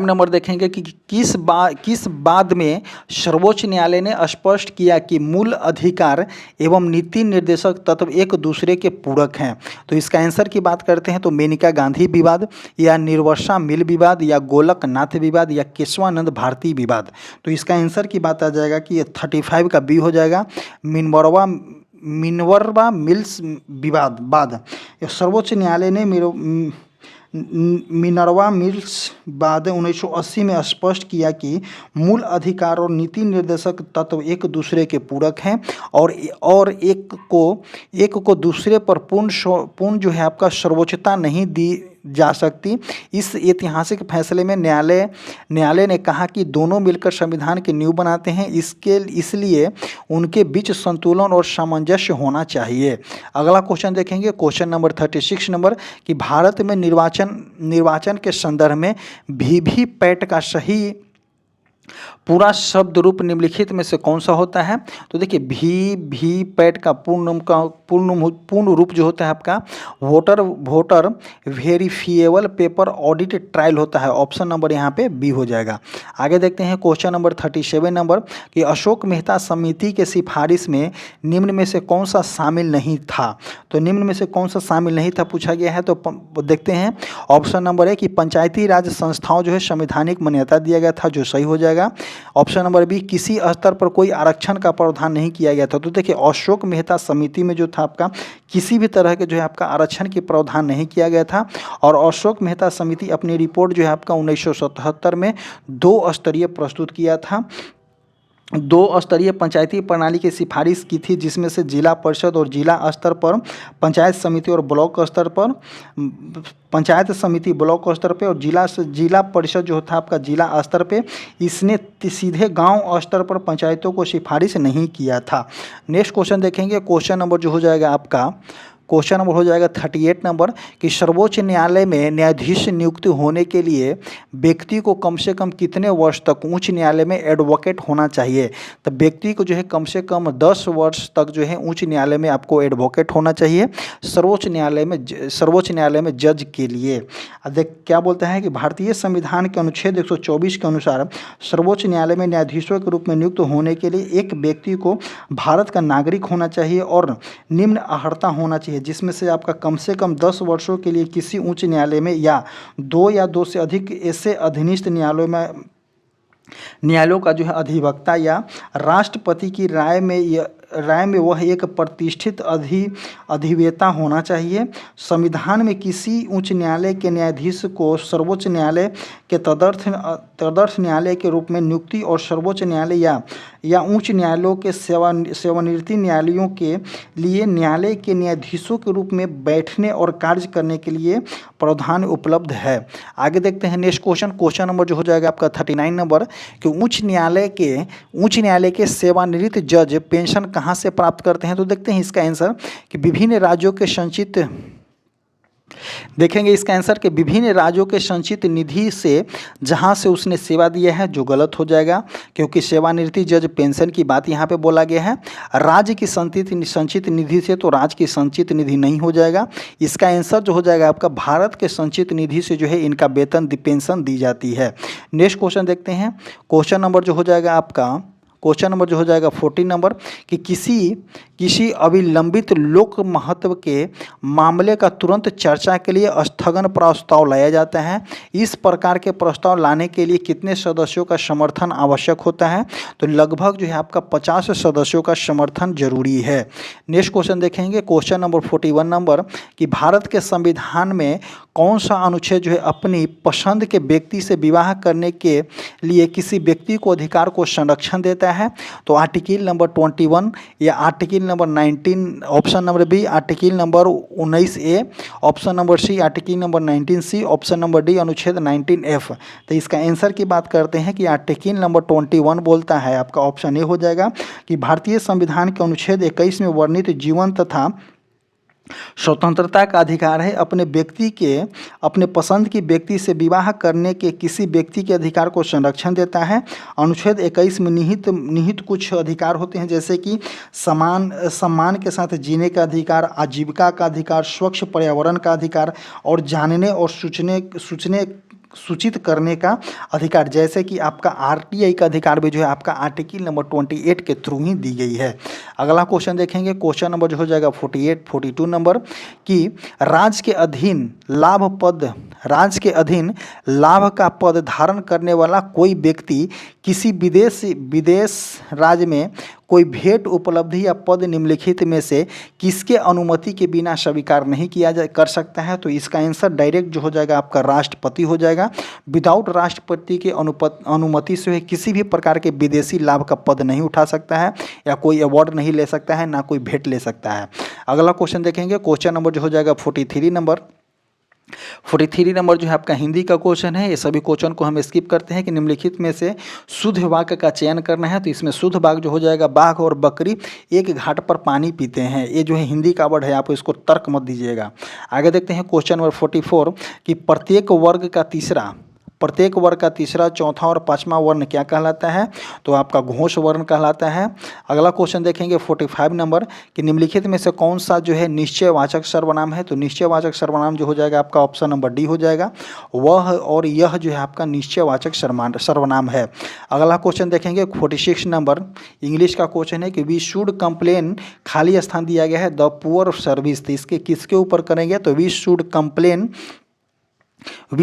नंबर देखेंगे कि किस बाद में सर्वोच्च न्यायालय ने स्पष्ट किया कि मूल अधिकार एवं नीति निर्देशक तत्व एक दूसरे के पूरक हैं? तो इसका आंसर की बात करते हैं तो मेनका गांधी विवाद या निर्वसा मिल विवाद या गोलकनाथ विवाद या केशवानंद भारती विवाद। तो इसका आंसर की बात आ जाएगा कि 35 का बी हो जाएगा, मिनर्वा मिल्स विवाद। सर्वोच्च न्यायालय ने मिनर्वा मिल्स बाद 1980 में स्पष्ट किया कि मूल अधिकार और नीति निर्देशक तत्व एक दूसरे के पूरक हैं और एक को दूसरे पर पूर्ण जो है आपका सर्वोच्चता नहीं दी जा सकती। इस ऐतिहासिक फैसले में न्यायालय ने कहा कि दोनों मिलकर संविधान की नींव बनाते हैं, इसलिए उनके बीच संतुलन और सामंजस्य होना चाहिए। अगला क्वेश्चन देखेंगे, क्वेश्चन नंबर 36 नंबर कि भारत में निर्वाचन के संदर्भ में वीवीपैट का सही पूरा शब्द रूप निम्नलिखित में से कौन सा होता है? तो देखिए वीवीपैट का पूर्ण रूप जो होता है आपका voter verifiable paper audit trial होता है। ऑप्शन नंबर यहाँ पे बी हो जाएगा। आगे देखते हैं क्वेश्चन नंबर 37 नंबर कि अशोक मेहता समिति के सिफारिश में निम्न में से कौन सा शामिल नहीं था? तो निम्न में से कौन सा शामिल नहीं था पूछा गया है, तो देखते हैं। ऑप्शन नंबर ए कि पंचायती राज संस्थाओं जो है संवैधानिक मान्यता दिया गया था, जो सही हो जाएगा। ऑप्शन नंबर बी किसी स्तर पर कोई आरक्षण का प्रावधान नहीं किया गया था। तो देखिए अशोक मेहता समिति में जो था आपका किसी भी तरह के जो है आपका आरक्षण की प्रावधान नहीं किया गया था और अशोक मेहता समिति अपनी रिपोर्ट जो है आपका 1977 में 2 स्तरीय प्रस्तुत किया था। 2 स्तरीय पंचायती प्रणाली की सिफारिश की थी, जिसमें से जिला परिषद और जिला स्तर पर पंचायत समिति और ब्लॉक स्तर पर पंचायत समिति ब्लॉक स्तर पे और जिला परिषद जो था आपका जिला स्तर पे, इसने सीधे गांव स्तर पर पंचायतों को सिफारिश नहीं किया था। नेक्स्ट क्वेश्चन देखेंगे, क्वेश्चन नंबर जो हो जाएगा आपका क्वेश्चन नंबर हो जाएगा 38 नंबर कि सर्वोच्च न्यायालय में न्यायाधीश नियुक्त होने के लिए व्यक्ति को कम से कम कितने वर्ष तक उच्च न्यायालय में एडवोकेट होना चाहिए? तो व्यक्ति को जो है कम से कम 10 वर्ष तक जो है उच्च न्यायालय में आपको एडवोकेट होना चाहिए सर्वोच्च न्यायालय में जज के लिए। देख क्या बोलता है कि भारतीय संविधान के अनुच्छेद 124 के अनुसार सर्वोच्च न्यायालय में न्यायाधीशों के रूप में नियुक्त होने के लिए एक व्यक्ति को भारत का नागरिक होना चाहिए और निम्न अर्हता होना चाहिए, जिसमें से आपका कम से कम 10 वर्षों के लिए किसी उच्च न्यायालय में या 2 से अधिक ऐसे अधीनस्थ न्यायालयों का जो है अधिवक्ता या राष्ट्रपति की राय में वह एक प्रतिष्ठित अधिवेता होना चाहिए। संविधान में किसी उच्च न्यायालय के न्यायाधीश को सर्वोच्च न्यायालय के तदर्थ न्यायालय के रूप में नियुक्ति और सर्वोच्च न्यायालय या उच्च न्यायालयों के सेवानिवृत्ति न्यायालयों के लिए न्यायालय के न्यायाधीशों के रूप में बैठने और कार्य करने के लिए प्रावधान उपलब्ध है। आगे देखते हैं नेक्स्ट क्वेश्चन नंबर जो हो जाएगा आपका 39 नंबर कि उच्च न्यायालय के सेवानिवृत्त जज पेंशन कहाँ से प्राप्त करते हैं। तो देखते हैं इसका आंसर कि विभिन्न राज्यों के संचित देखेंगे इसका आंसर कि विभिन्न राज्यों के संचित निधि से जहां से उसने सेवा दिया है, जो गलत हो जाएगा क्योंकि सेवानिवृत्ति जज पेंशन की बात यहां पे बोला गया है। राज्य की संचित निधि से तो राज्य की संचित निधि नहीं हो जाएगा। इसका आंसर जो हो जाएगा आपका भारत के संचित निधि से जो है इनका वेतन पेंशन दी जाती है। नेक्स्ट क्वेश्चन देखते हैं। क्वेश्चन नंबर जो हो जाएगा आपका 14 नंबर कि किसी अविलंबित लोक महत्व के मामले का तुरंत चर्चा के लिए स्थगन प्रस्ताव लाया जाता है। इस प्रकार के प्रस्ताव लाने के लिए कितने सदस्यों का समर्थन आवश्यक होता है। तो लगभग जो है आपका 50 सदस्यों का समर्थन जरूरी है। नेक्स्ट क्वेश्चन देखेंगे। क्वेश्चन नंबर 41 नंबर कि भारत के संविधान में कौन सा अनुच्छेद जो है अपनी पसंद के व्यक्ति से विवाह करने के लिए किसी व्यक्ति को अधिकार को संरक्षण देता है। तो आर्टिकल नंबर 21 या article number 19, option number B article number 19A, option number C article number 19C, option number D अनुच्छेद 19F। तो इसका आंसर की बात करते हैं कि आर्टिकल नंबर 21 बोलता है, आपका ऑप्शन ए हो जाएगा कि भारतीय संविधान के अनुच्छेद 21 में वर्णित जीवन तथा स्वतंत्रता का अधिकार है अपने पसंद की व्यक्ति से विवाह करने के किसी व्यक्ति के अधिकार को संरक्षण देता है। अनुच्छेद 21 में निहित कुछ अधिकार होते हैं जैसे कि सम्मान के साथ जीने का अधिकार, आजीविका का अधिकार, स्वच्छ पर्यावरण का अधिकार और जानने और सूचित करने का अधिकार, जैसे कि आपका आरटीआई का अधिकार भी जो है आपका आर्टिकल नंबर 28 के थ्रू ही दी गई है। अगला क्वेश्चन देखेंगे। क्वेश्चन नंबर जो हो जाएगा 42 नंबर कि राज्य के अधीन लाभ का पद धारण करने वाला कोई व्यक्ति किसी विदेश राज्य में कोई भेंट, उपलब्धि या पद निम्नलिखित में से किसके अनुमति के बिना स्वीकार नहीं कर सकता है। तो इसका आंसर डायरेक्ट जो हो जाएगा आपका राष्ट्रपति हो जाएगा। विदाउट राष्ट्रपति के अनुमति से किसी भी प्रकार के विदेशी लाभ का पद नहीं उठा सकता है या कोई अवार्ड नहीं ले सकता है, ना कोई भेंट ले सकता है। अगला क्वेश्चन देखेंगे। क्वेश्चन नंबर जो हो जाएगा 43 नंबर जो है आपका हिंदी का क्वेश्चन है। ये सभी क्वेश्चन को हम स्किप करते हैं कि निम्नलिखित में से शुद्ध वाक्य का चयन करना है। तो इसमें शुद्ध वाक्य जो हो जाएगा बाघ और बकरी एक घाट पर पानी पीते हैं। ये जो है हिंदी का वर्ड है, आप इसको तर्क मत दीजिएगा। आगे देखते हैं क्वेश्चन नंबर 44 कि प्रत्येक वर्ग का तीसरा, चौथा और पांचवा वर्ण क्या कहलाता है। तो आपका घोष वर्ण कहलाता है। अगला क्वेश्चन देखेंगे 45 नंबर कि निम्नलिखित में से कौन सा जो है निश्चयवाचक सर्वनाम है। तो निश्चयवाचक सर्वनाम जो हो जाएगा आपका ऑप्शन नंबर डी हो जाएगा। वह और यह जो है आपका निश्चयवाचक सर्वनाम है। अगला क्वेश्चन देखेंगे 46 नंबर इंग्लिश का क्वेश्चन है कि वी शुड कंप्लेन, खाली स्थान दिया गया है द पुअर सर्विस। तो इसके किसके ऊपर करेंगे। तो we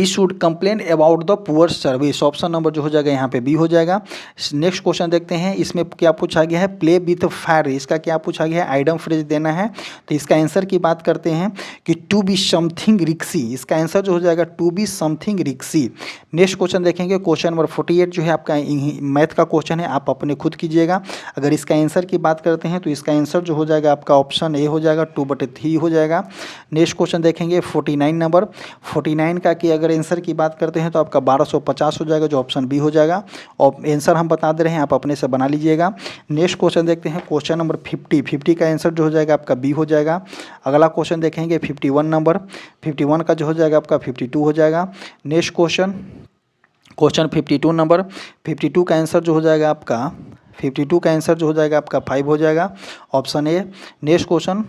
should complain about the poor service. Option number जो हो जाएगा यहाँ पे बी हो जाएगा। नेक्स्ट क्वेश्चन देखते हैं। इसमें क्या पूछा गया है, प्ले विथ फायर। इसका क्या पूछा गया है, आइडम फ्रेज देना है। तो इसका आंसर की बात करते हैं कि टू बी समथिंग रिक्सी। इसका आंसर जो हो जाएगा टू बी समथिंग रिक्सी। नेक्स्ट क्वेश्चन देखेंगे। क्वेश्चन नंबर 48 जो है आपका मैथ का क्वेश्चन है, आप अपने खुद कीजिएगा। अगर इसका आंसर की बात करते हैं तो इसका आंसर जो हो जाएगा आपका ऑप्शन ए हो जाएगा, 2/3 हो जाएगा। नेक्स्ट क्वेश्चन देखेंगे 49 नंबर। 49 का कि अगर आंसर की बात करते हैं तो आपका 1250 हो जाएगा, जो ऑप्शन बी हो जाएगा। और आंसर हम बता दे रहे हैं, आप अपने से बना लीजिएगा। नेक्स्ट क्वेश्चन देखते हैं। क्वेश्चन नंबर 50 का आंसर जो हो जाएगा आपका बी हो जाएगा। अगला क्वेश्चन देखेंगे 51 नंबर। 51 का जो हो जाएगा आपका 52 हो जाएगा। Next question 52 number. 52 का आंसर जो हो जाएगा आपका 5 हो जाएगा, option A. Next question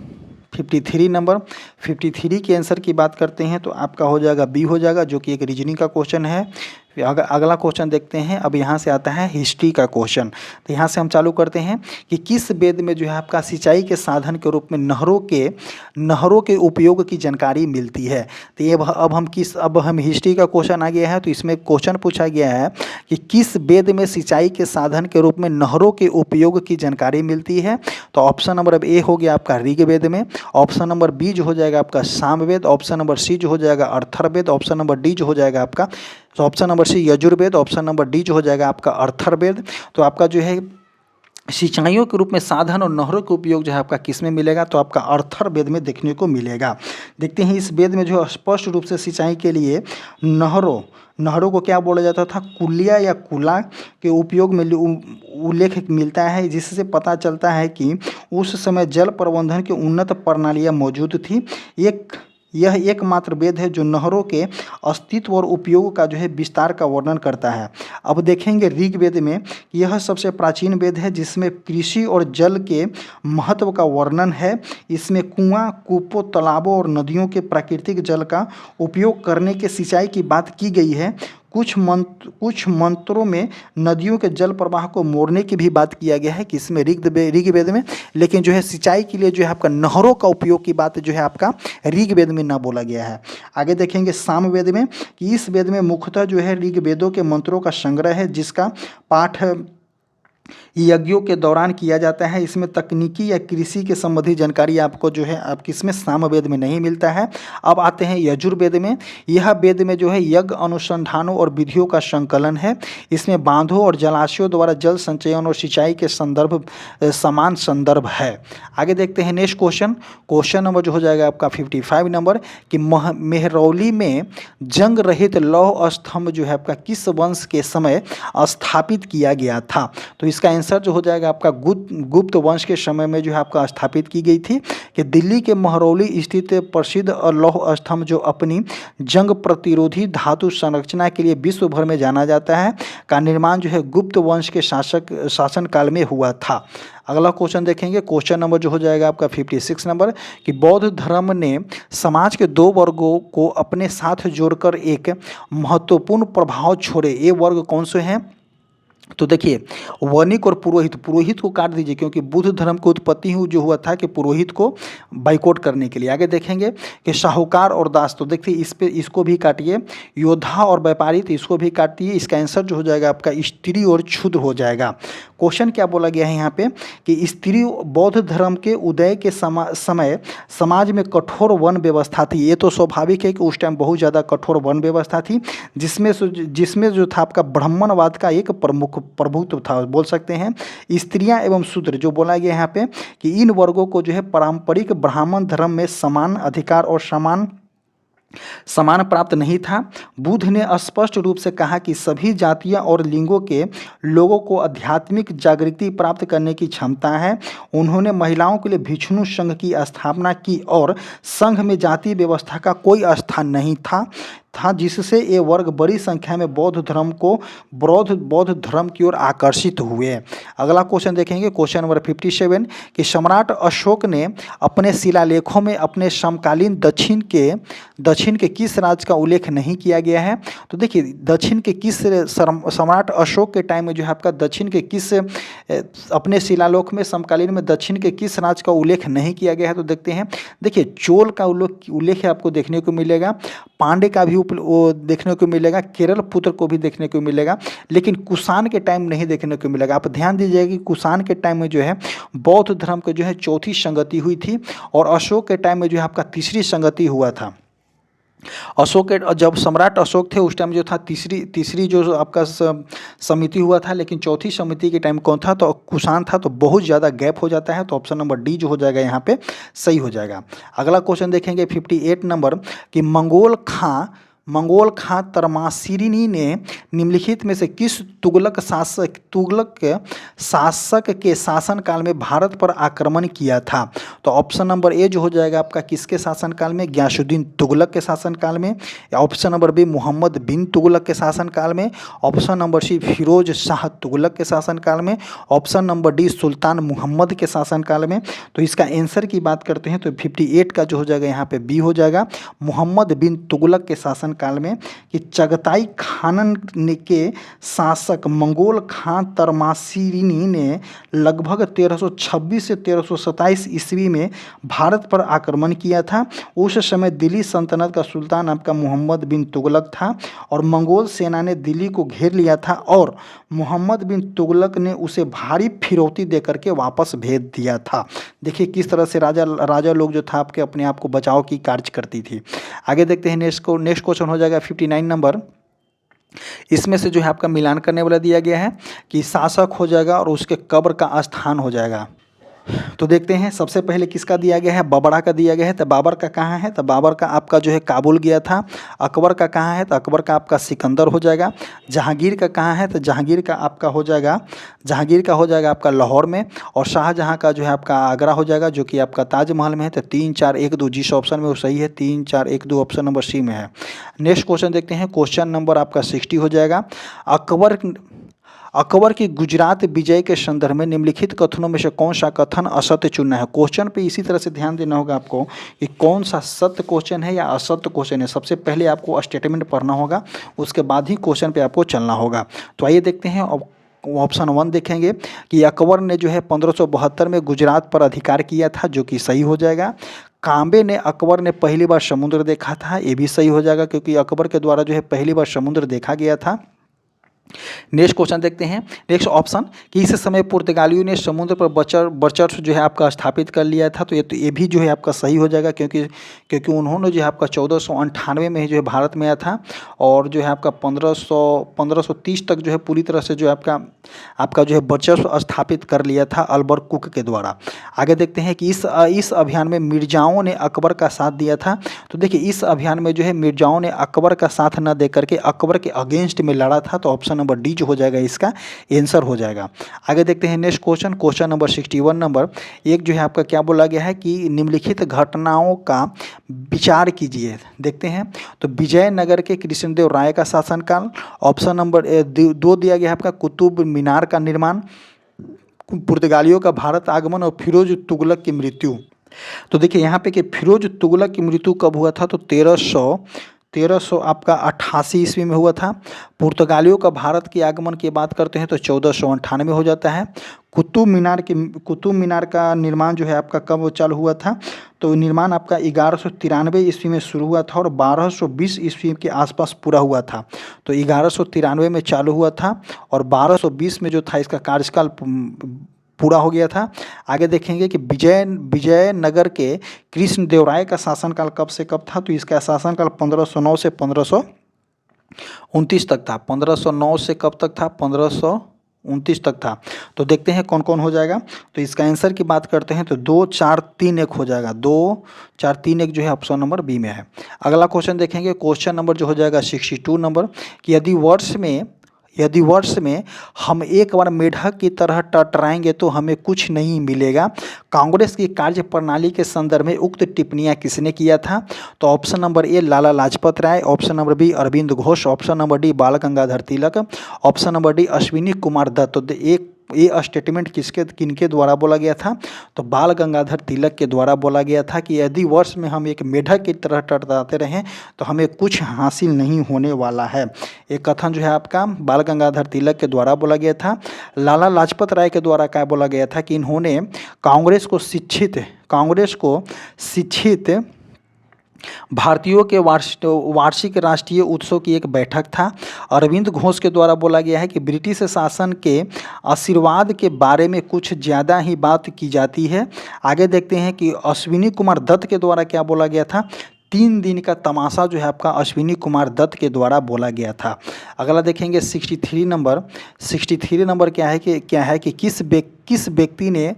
53 number. 53 के आंसर की बात करते हैं तो आपका हो जाएगा बी हो जाएगा, जो कि एक रीजनिंग का क्वेश्चन है। अगला क्वेश्चन देखते हैं। अब यहाँ से आता है हिस्ट्री का क्वेश्चन। तो यहाँ से हम चालू करते हैं कि किस वेद में जो है आपका सिंचाई के साधन के रूप में नहरों के उपयोग की जानकारी मिलती है। तो ये अब हम हिस्ट्री का क्वेश्चन आ गया है। तो इसमें क्वेश्चन पूछा गया है कि किस वेद में सिंचाई के साधन के रूप में नहरों के उपयोग की जानकारी मिलती है। तो ऑप्शन नंबर अब ए हो गया आपका ऋग्वेद में। ऑप्शन नंबर बी जो हो जाएगा आपका सामवेद। ऑप्शन नंबर सी जो हो जाएगा अर्थर्ववेद। ऑप्शन नंबर डी जो हो जाएगा आपका तो option number C Yajurveda, option number D जो हो जाएगा आपका अर्थर्वेद। तो आपका जो है सिंचाइयों के रूप में साधन और नहरों का उपयोग जो है आपका किस में मिलेगा, तो आपका अर्थर्वेद में देखने को मिलेगा। देखते हैं इस वेद में जो स्पष्ट रूप से सिंचाई के लिए नहरों को क्या बोला जाता था, कुलिया या कुला के उपयोग में उल्लेख मिलता है, जिससे पता चलता है कि उस समय जल प्रबंधन की उन्नत प्रणालियाँ मौजूद थी। यह एकमात्र वेद है जो नहरों के अस्तित्व और उपयोग का जो है विस्तार का वर्णन करता है। अब देखेंगे ऋग्वेद में, यह सबसे प्राचीन वेद है जिसमें कृषि और जल के महत्व का वर्णन है। इसमें कुआं, कूपों, तालाबों और नदियों के प्राकृतिक जल का उपयोग करने के सिंचाई की बात की गई है। कुछ मंत्रों में नदियों के जल प्रवाह को मोड़ने की भी बात किया गया है कि इसमें ऋग्वेद में, लेकिन जो है सिंचाई के लिए जो है आपका नहरों का उपयोग की बात जो है आपका ऋग्वेद में ना बोला गया है। आगे देखेंगे सामवेद में, कि इस वेद में मुख्यतः जो है ऋग्वेदों के मंत्रों का संग्रह है जिसका पाठ यज्ञों के दौरान किया जाता है। इसमें तकनीकी या कृषि के संबंधी जानकारी आपको जो है आपकी इसमें सामवेद में नहीं मिलता है। अब आते हैं यजुर्वेद में। यह वेद में जो है यज्ञ अनुसंधानों और विधियों का संकलन है। इसमें बांधों और जलाशयों द्वारा जल संचयन और सिंचाई के समान संदर्भ है। आगे देखते हैं नेक्स्ट क्वेश्चन नंबर जो हो जाएगा आपका 55 नंबर, कि मेहरौली में जंग रहित लौह स्तंभ जो है आपका किस वंश के समय स्थापित किया गया था। तो इसका आंसर जो हो जाएगा आपका गुप्त वंश के समय में जो है आपका स्थापित की गई थी। कि दिल्ली के महरौली स्थित प्रसिद्ध लौह स्तंभ जो अपनी जंग प्रतिरोधी धातु संरचना के लिए विश्व भर में जाना जाता है, का निर्माण जो है गुप्त वंश के शासन काल में हुआ था। अगला क्वेश्चन देखेंगे, क्वेश्चन नंबर जो हो जाएगा आपका 56 नंबर, कि बौद्ध धर्म ने समाज के दो वर्गों को अपने साथ जोड़कर एक महत्वपूर्ण प्रभाव छोड़े। ये वर्ग कौन से हैं, तो देखिए वणिक और पुरोहित को काट दीजिए, क्योंकि बुद्ध धर्म की उत्पत्ति जो हुआ था कि पुरोहित को बाइकआउट करने के लिए। आगे देखेंगे कि साहूकार और दास, तो देखिए इसको भी काटिए। योद्धा और व्यापारी, तो इसको भी काटिए। इसका आंसर जो हो जाएगा आपका स्त्री और क्षुद्र हो जाएगा। क्वेश्चन क्या बोला गया है यहाँ पे, कि स्त्री बौद्ध धर्म के उदय के समय समाज में कठोर वन व्यवस्था थी। ये तो स्वाभाविक है कि उस टाइम बहुत ज़्यादा कठोर वन व्यवस्था थी, जिसमें जो था आपका ब्राह्मणवाद का एक प्रभुत्व था, बोल सकते हैं। स्त्रियां एवं शूद्र जो बोला गया यहाँ पे, कि इन वर्गों को जो है पारंपरिक ब्राह्मण धर्म में समान अधिकार और समान प्राप्त नहीं था। बुद्ध ने स्पष्ट रूप से कहा कि सभी जातियां और लिंगों के लोगों को आध्यात्मिक जागृति प्राप्त करने की क्षमता है। उन्होंने महिलाओं के लिए भिक्षु संघ की स्थापना की और संघ में जाति व्यवस्था का कोई स्थान नहीं था, जिससे ये वर्ग बड़ी संख्या में बौद्ध धर्म की ओर आकर्षित हुए। अगला क्वेश्चन देखेंगे, क्वेश्चन नंबर 57, कि सम्राट अशोक ने अपने शिलालेखों में अपने समकालीन दक्षिण के किस राज्य का उल्लेख नहीं किया गया है। तो देखिए दक्षिण के किस सम्राट अशोक के टाइम में जो है आपका दक्षिण के किस अपने शिलालेख में समकालीन में दक्षिण के किस राज्य का उल्लेख नहीं किया गया है। तो देखते हैं, देखिए चोल का उल्लेख आपको देखने को मिलेगा, पांडे का भी वो देखने को मिलेगा, केरल पुत्र को भी देखने को मिलेगा, लेकिन कुषाण के टाइम नहीं देखने को मिलेगा। आप ध्यान दीजिएगा कि कुषाण के टाइम में जो है बौद्ध धर्म के जो है चौथी संगति हुई थी, और अशोक के टाइम में जो है आपका तीसरी संगति हुआ था। अशोक के जब सम्राट अशोक थे उस टाइम जो था तीसरी जो आपका समिति हुआ था, लेकिन चौथी समिति के टाइम कौन था, तो कुषाण था। तो बहुत ज़्यादा गैप हो जाता है, तो ऑप्शन नंबर डी जो हो जाएगा यहाँ पे सही हो जाएगा। अगला क्वेश्चन देखेंगे 58 नंबर, कि मंगोल खां तरमाशिरी ने निम्नलिखित में से किस तुगलक शासक के शासनकाल में भारत पर आक्रमण किया था। तो ऑप्शन नंबर ए जो हो जाएगा आपका किसके शासनकाल में, गयासुद्दीन तुगलक के शासनकाल में। Option number B Mohammad bin Tughlaq के शासनकाल में। Option number C Firoz Shah Tughlaq के शासनकाल में। ऑप्शन नंबर डी सुल्तान मुहम्मद के शासनकाल में। तो इसका आंसर की बात करते हैं तो 58 का जो हो जाएगा यहाँ पे बी हो जाएगा, मोहम्मद बिन तुगलक के शासन काल में। कि चगताई खानन के शासक मंगोल खां तरमाशिरी ने लगभग 1326 से 1327 ईस्वी में भारत पर आक्रमण किया था। उस समय दिल्ली सल्तनत का सुल्तान आपका मोहम्मद बिन तुगलक था, और मंगोल सेना ने दिल्ली को घेर लिया था, और मोहम्मद बिन तुगलक ने उसे भारी फिरौती देकर के वापस भेज दिया था। देखिए किस तरह से राजा लोग जो था आपके अपने आप को बचाव की कार्य करती थी। आगे देखते हैं नेक्स्ट क्वेश्चन हो जाएगा 59 नंबर, इसमें से जो है आपका मिलान करने वाला दिया गया है कि शासक हो जाएगा और उसके कब्र का स्थान हो जाएगा। तो देखते हैं सबसे पहले किसका दिया गया है, बबड़ा का दिया गया है। तो बाबर का कहाँ है, तो बाबर का आपका जो है काबुल गया था। अकबर का कहाँ है, तो अकबर का आपका सिकंदर हो जाएगा। जहांगीर का कहाँ है, तो जहांगीर का आपका हो जाएगा, जहांगीर का हो जाएगा आपका लाहौर में। और शाहजहाँ का जो है आपका आगरा हो जाएगा, जो कि आपका ताजमहल में है। तो 3 4 1 2 जिस ऑप्शन में वो सही है, 3 4 1 2 ऑप्शन नंबर सी में है। नेक्स्ट क्वेश्चन देखते हैं, क्वेश्चन नंबर आपका 60 हो जाएगा। अकबर अकबर की गुजरात विजय के संदर्भ में निम्नलिखित कथनों में से कौन सा कथन असत्य चुनना है। क्वेश्चन पे इसी तरह से ध्यान देना होगा आपको कि कौन सा सत्य क्वेश्चन है या असत्य क्वेश्चन है। सबसे पहले आपको स्टेटमेंट पढ़ना होगा, उसके बाद ही क्वेश्चन पे आपको चलना होगा। तो आइए देखते हैं। ऑप्शन 1 देखेंगे कि अकबर ने जो है 1572 में गुजरात पर अधिकार किया था, जो कि सही हो जाएगा। कांबे ने अकबर ने पहली बार समुद्र देखा था, ये भी सही हो जाएगा, क्योंकि अकबर के द्वारा जो है पहली बार समुद्र देखा गया था। नेक्स्ट क्वेश्चन देखते हैं, नेक्स्ट ऑप्शन कि इस समय पुर्तगालियों ने समुद्र पर वर्चस्व जो है आपका स्थापित कर लिया था। तो ये भी जो है आपका सही हो जाएगा, क्योंकि उन्होंने जो है आपका 1498 में ही जो है भारत में आया था, और जो है आपका 1530 तक जो है पूरी तरह से जो है आपका जो है वर्चस्व स्थापित कर लिया था अल्बर कुक के द्वारा। आगे देखते हैं कि इस अभियान में मिर्जाओं ने अकबर का साथ दिया था। तो देखिए इस अभियान में जो है मिर्जाओं ने अकबर का साथ न दे करके अकबर के अगेंस्ट में लड़ा था। तो ऑप्शन नंबर डी जो हो जाएगा इसका आंसर हो जाएगा। आगे देखते हैं next question, question number 61 number एक जो है आपका क्या बोला गया है कि निम्नलिखित घटनाओं का विचार कीजिए। देखते हैं तो विजयनगर के कृष्णदेव राय का शासनकाल, ऑप्शन नंबर 2 दिया गया है आपका कुतुब मीनार का निर्माण, पुर्तगालियों का भारत आगमन और फिरोज तुगलक की मृत्यु। तो देखिए यहाँ पे कि फिरोज तुगलक की मृत्यु कब हुआ था, तो 1300 आपका 88 ईस्वी में हुआ था। पुर्तगालियों का भारत के आगमन की बात करते हैं तो 1498 हो जाता है। कुतुब मीनार का निर्माण जो है आपका कब चालू हुआ था, तो निर्माण आपका 1193 ईस्वी में शुरू हुआ था और 1220 ईस्वी के आसपास पूरा हुआ था। तो 1193 में चालू हुआ था और 1220 में जो था इसका कार्यकाल पूरा हो गया था। आगे देखेंगे कि विजयनगर के कृष्णदेवराय का शासनकाल कब से कब था, तो इसका शासनकाल 1509 से 1529 तक था। 1509 से कब तक था, 1529 तक था। तो देखते हैं कौन कौन हो जाएगा। तो इसका आंसर की बात करते हैं तो 2 4 3 1 हो जाएगा। 2 4 3 1 जो है ऑप्शन नंबर बी में है। अगला क्वेश्चन देखेंगे, क्वेश्चन नंबर जो हो जाएगा 62 नंबर कि यदि वर्ष में हम एक बार मेढक की तरह टटराएंगे तो हमें कुछ नहीं मिलेगा। कांग्रेस की कार्य प्रणाली के संदर्भ में उक्त टिप्पणियां किसने किया था, तो option number A Lala Lajpat Rai, option number B Arvind Ghosh, option number D Bal Gangadhar Tilak, option number D Ashwini Kumar Dutt. तो ये स्टेटमेंट किनके द्वारा बोला गया था, तो बाल गंगाधर तिलक के द्वारा बोला गया था कि यदि वर्ष में हम एक मेढक की तरह टटराते रहें तो हमें कुछ हासिल नहीं होने वाला है। एक कथन जो है आपका बाल गंगाधर तिलक के द्वारा बोला गया था। लाला लाजपत राय के द्वारा क्या बोला गया था कि इन्होंने कांग्रेस को शिक्षित भारतीयों के वार्षिक राष्ट्रीय उत्सव की एक बैठक था। अरविंद घोष के द्वारा बोला गया है कि ब्रिटिश शासन के आशीर्वाद के बारे में कुछ ज़्यादा ही बात की जाती है। आगे देखते हैं कि अश्विनी कुमार दत्त के द्वारा क्या बोला गया था, 3 दिन का तमाशा जो है आपका अश्विनी कुमार दत्त के द्वारा बोला गया था। अगला देखेंगे 63 नंबर क्या है कि किस व्यक्ति ने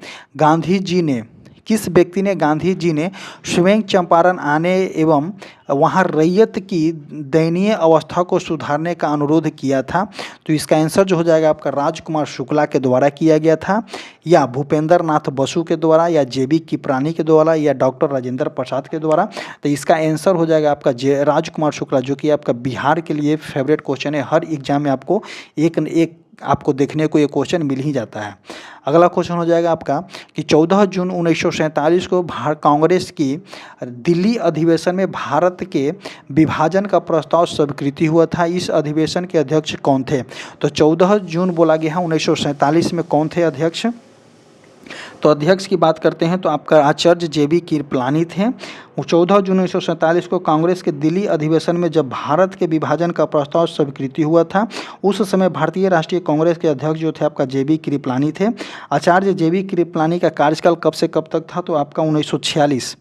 गांधी जी ने स्वयं चंपारण आने एवं वहां रैयत की दयनीय अवस्था को सुधारने का अनुरोध किया था। तो इसका आंसर जो हो जाएगा आपका राजकुमार शुक्ला के द्वारा किया गया था, या भूपेंद्र नाथ बसु के द्वारा, या जेबी कृपलानी के द्वारा, या डॉक्टर राजेंद्र प्रसाद के द्वारा। तो इसका आंसर हो जाएगा आपका राजकुमार शुक्ला, जो कि आपका बिहार के लिए फेवरेट क्वेश्चन है। हर एग्जाम में आपको एक आपको देखने को ये क्वेश्चन मिल ही जाता है। अगला क्वेश्चन हो जाएगा आपका कि 14 जून 1947 को कांग्रेस की दिल्ली अधिवेशन में भारत के विभाजन का प्रस्ताव स्वीकृति हुआ था। इस अधिवेशन के अध्यक्ष कौन थे, तो 14 जून बोला गया है 1947 में कौन थे अध्यक्ष, तो अध्यक्ष की बात करते हैं तो आपका आचार्य जेबी कृपलानी थे। 14 जून 1947 को कांग्रेस के दिल्ली अधिवेशन में जब भारत के विभाजन का प्रस्ताव स्वीकृति हुआ था, उस समय भारतीय राष्ट्रीय कांग्रेस के अध्यक्ष जो थे आपका जेबी कृपलानी थे। आचार्य जेबी कृपलानी का कार्यकाल कब से कब तक था, तो आपका 1946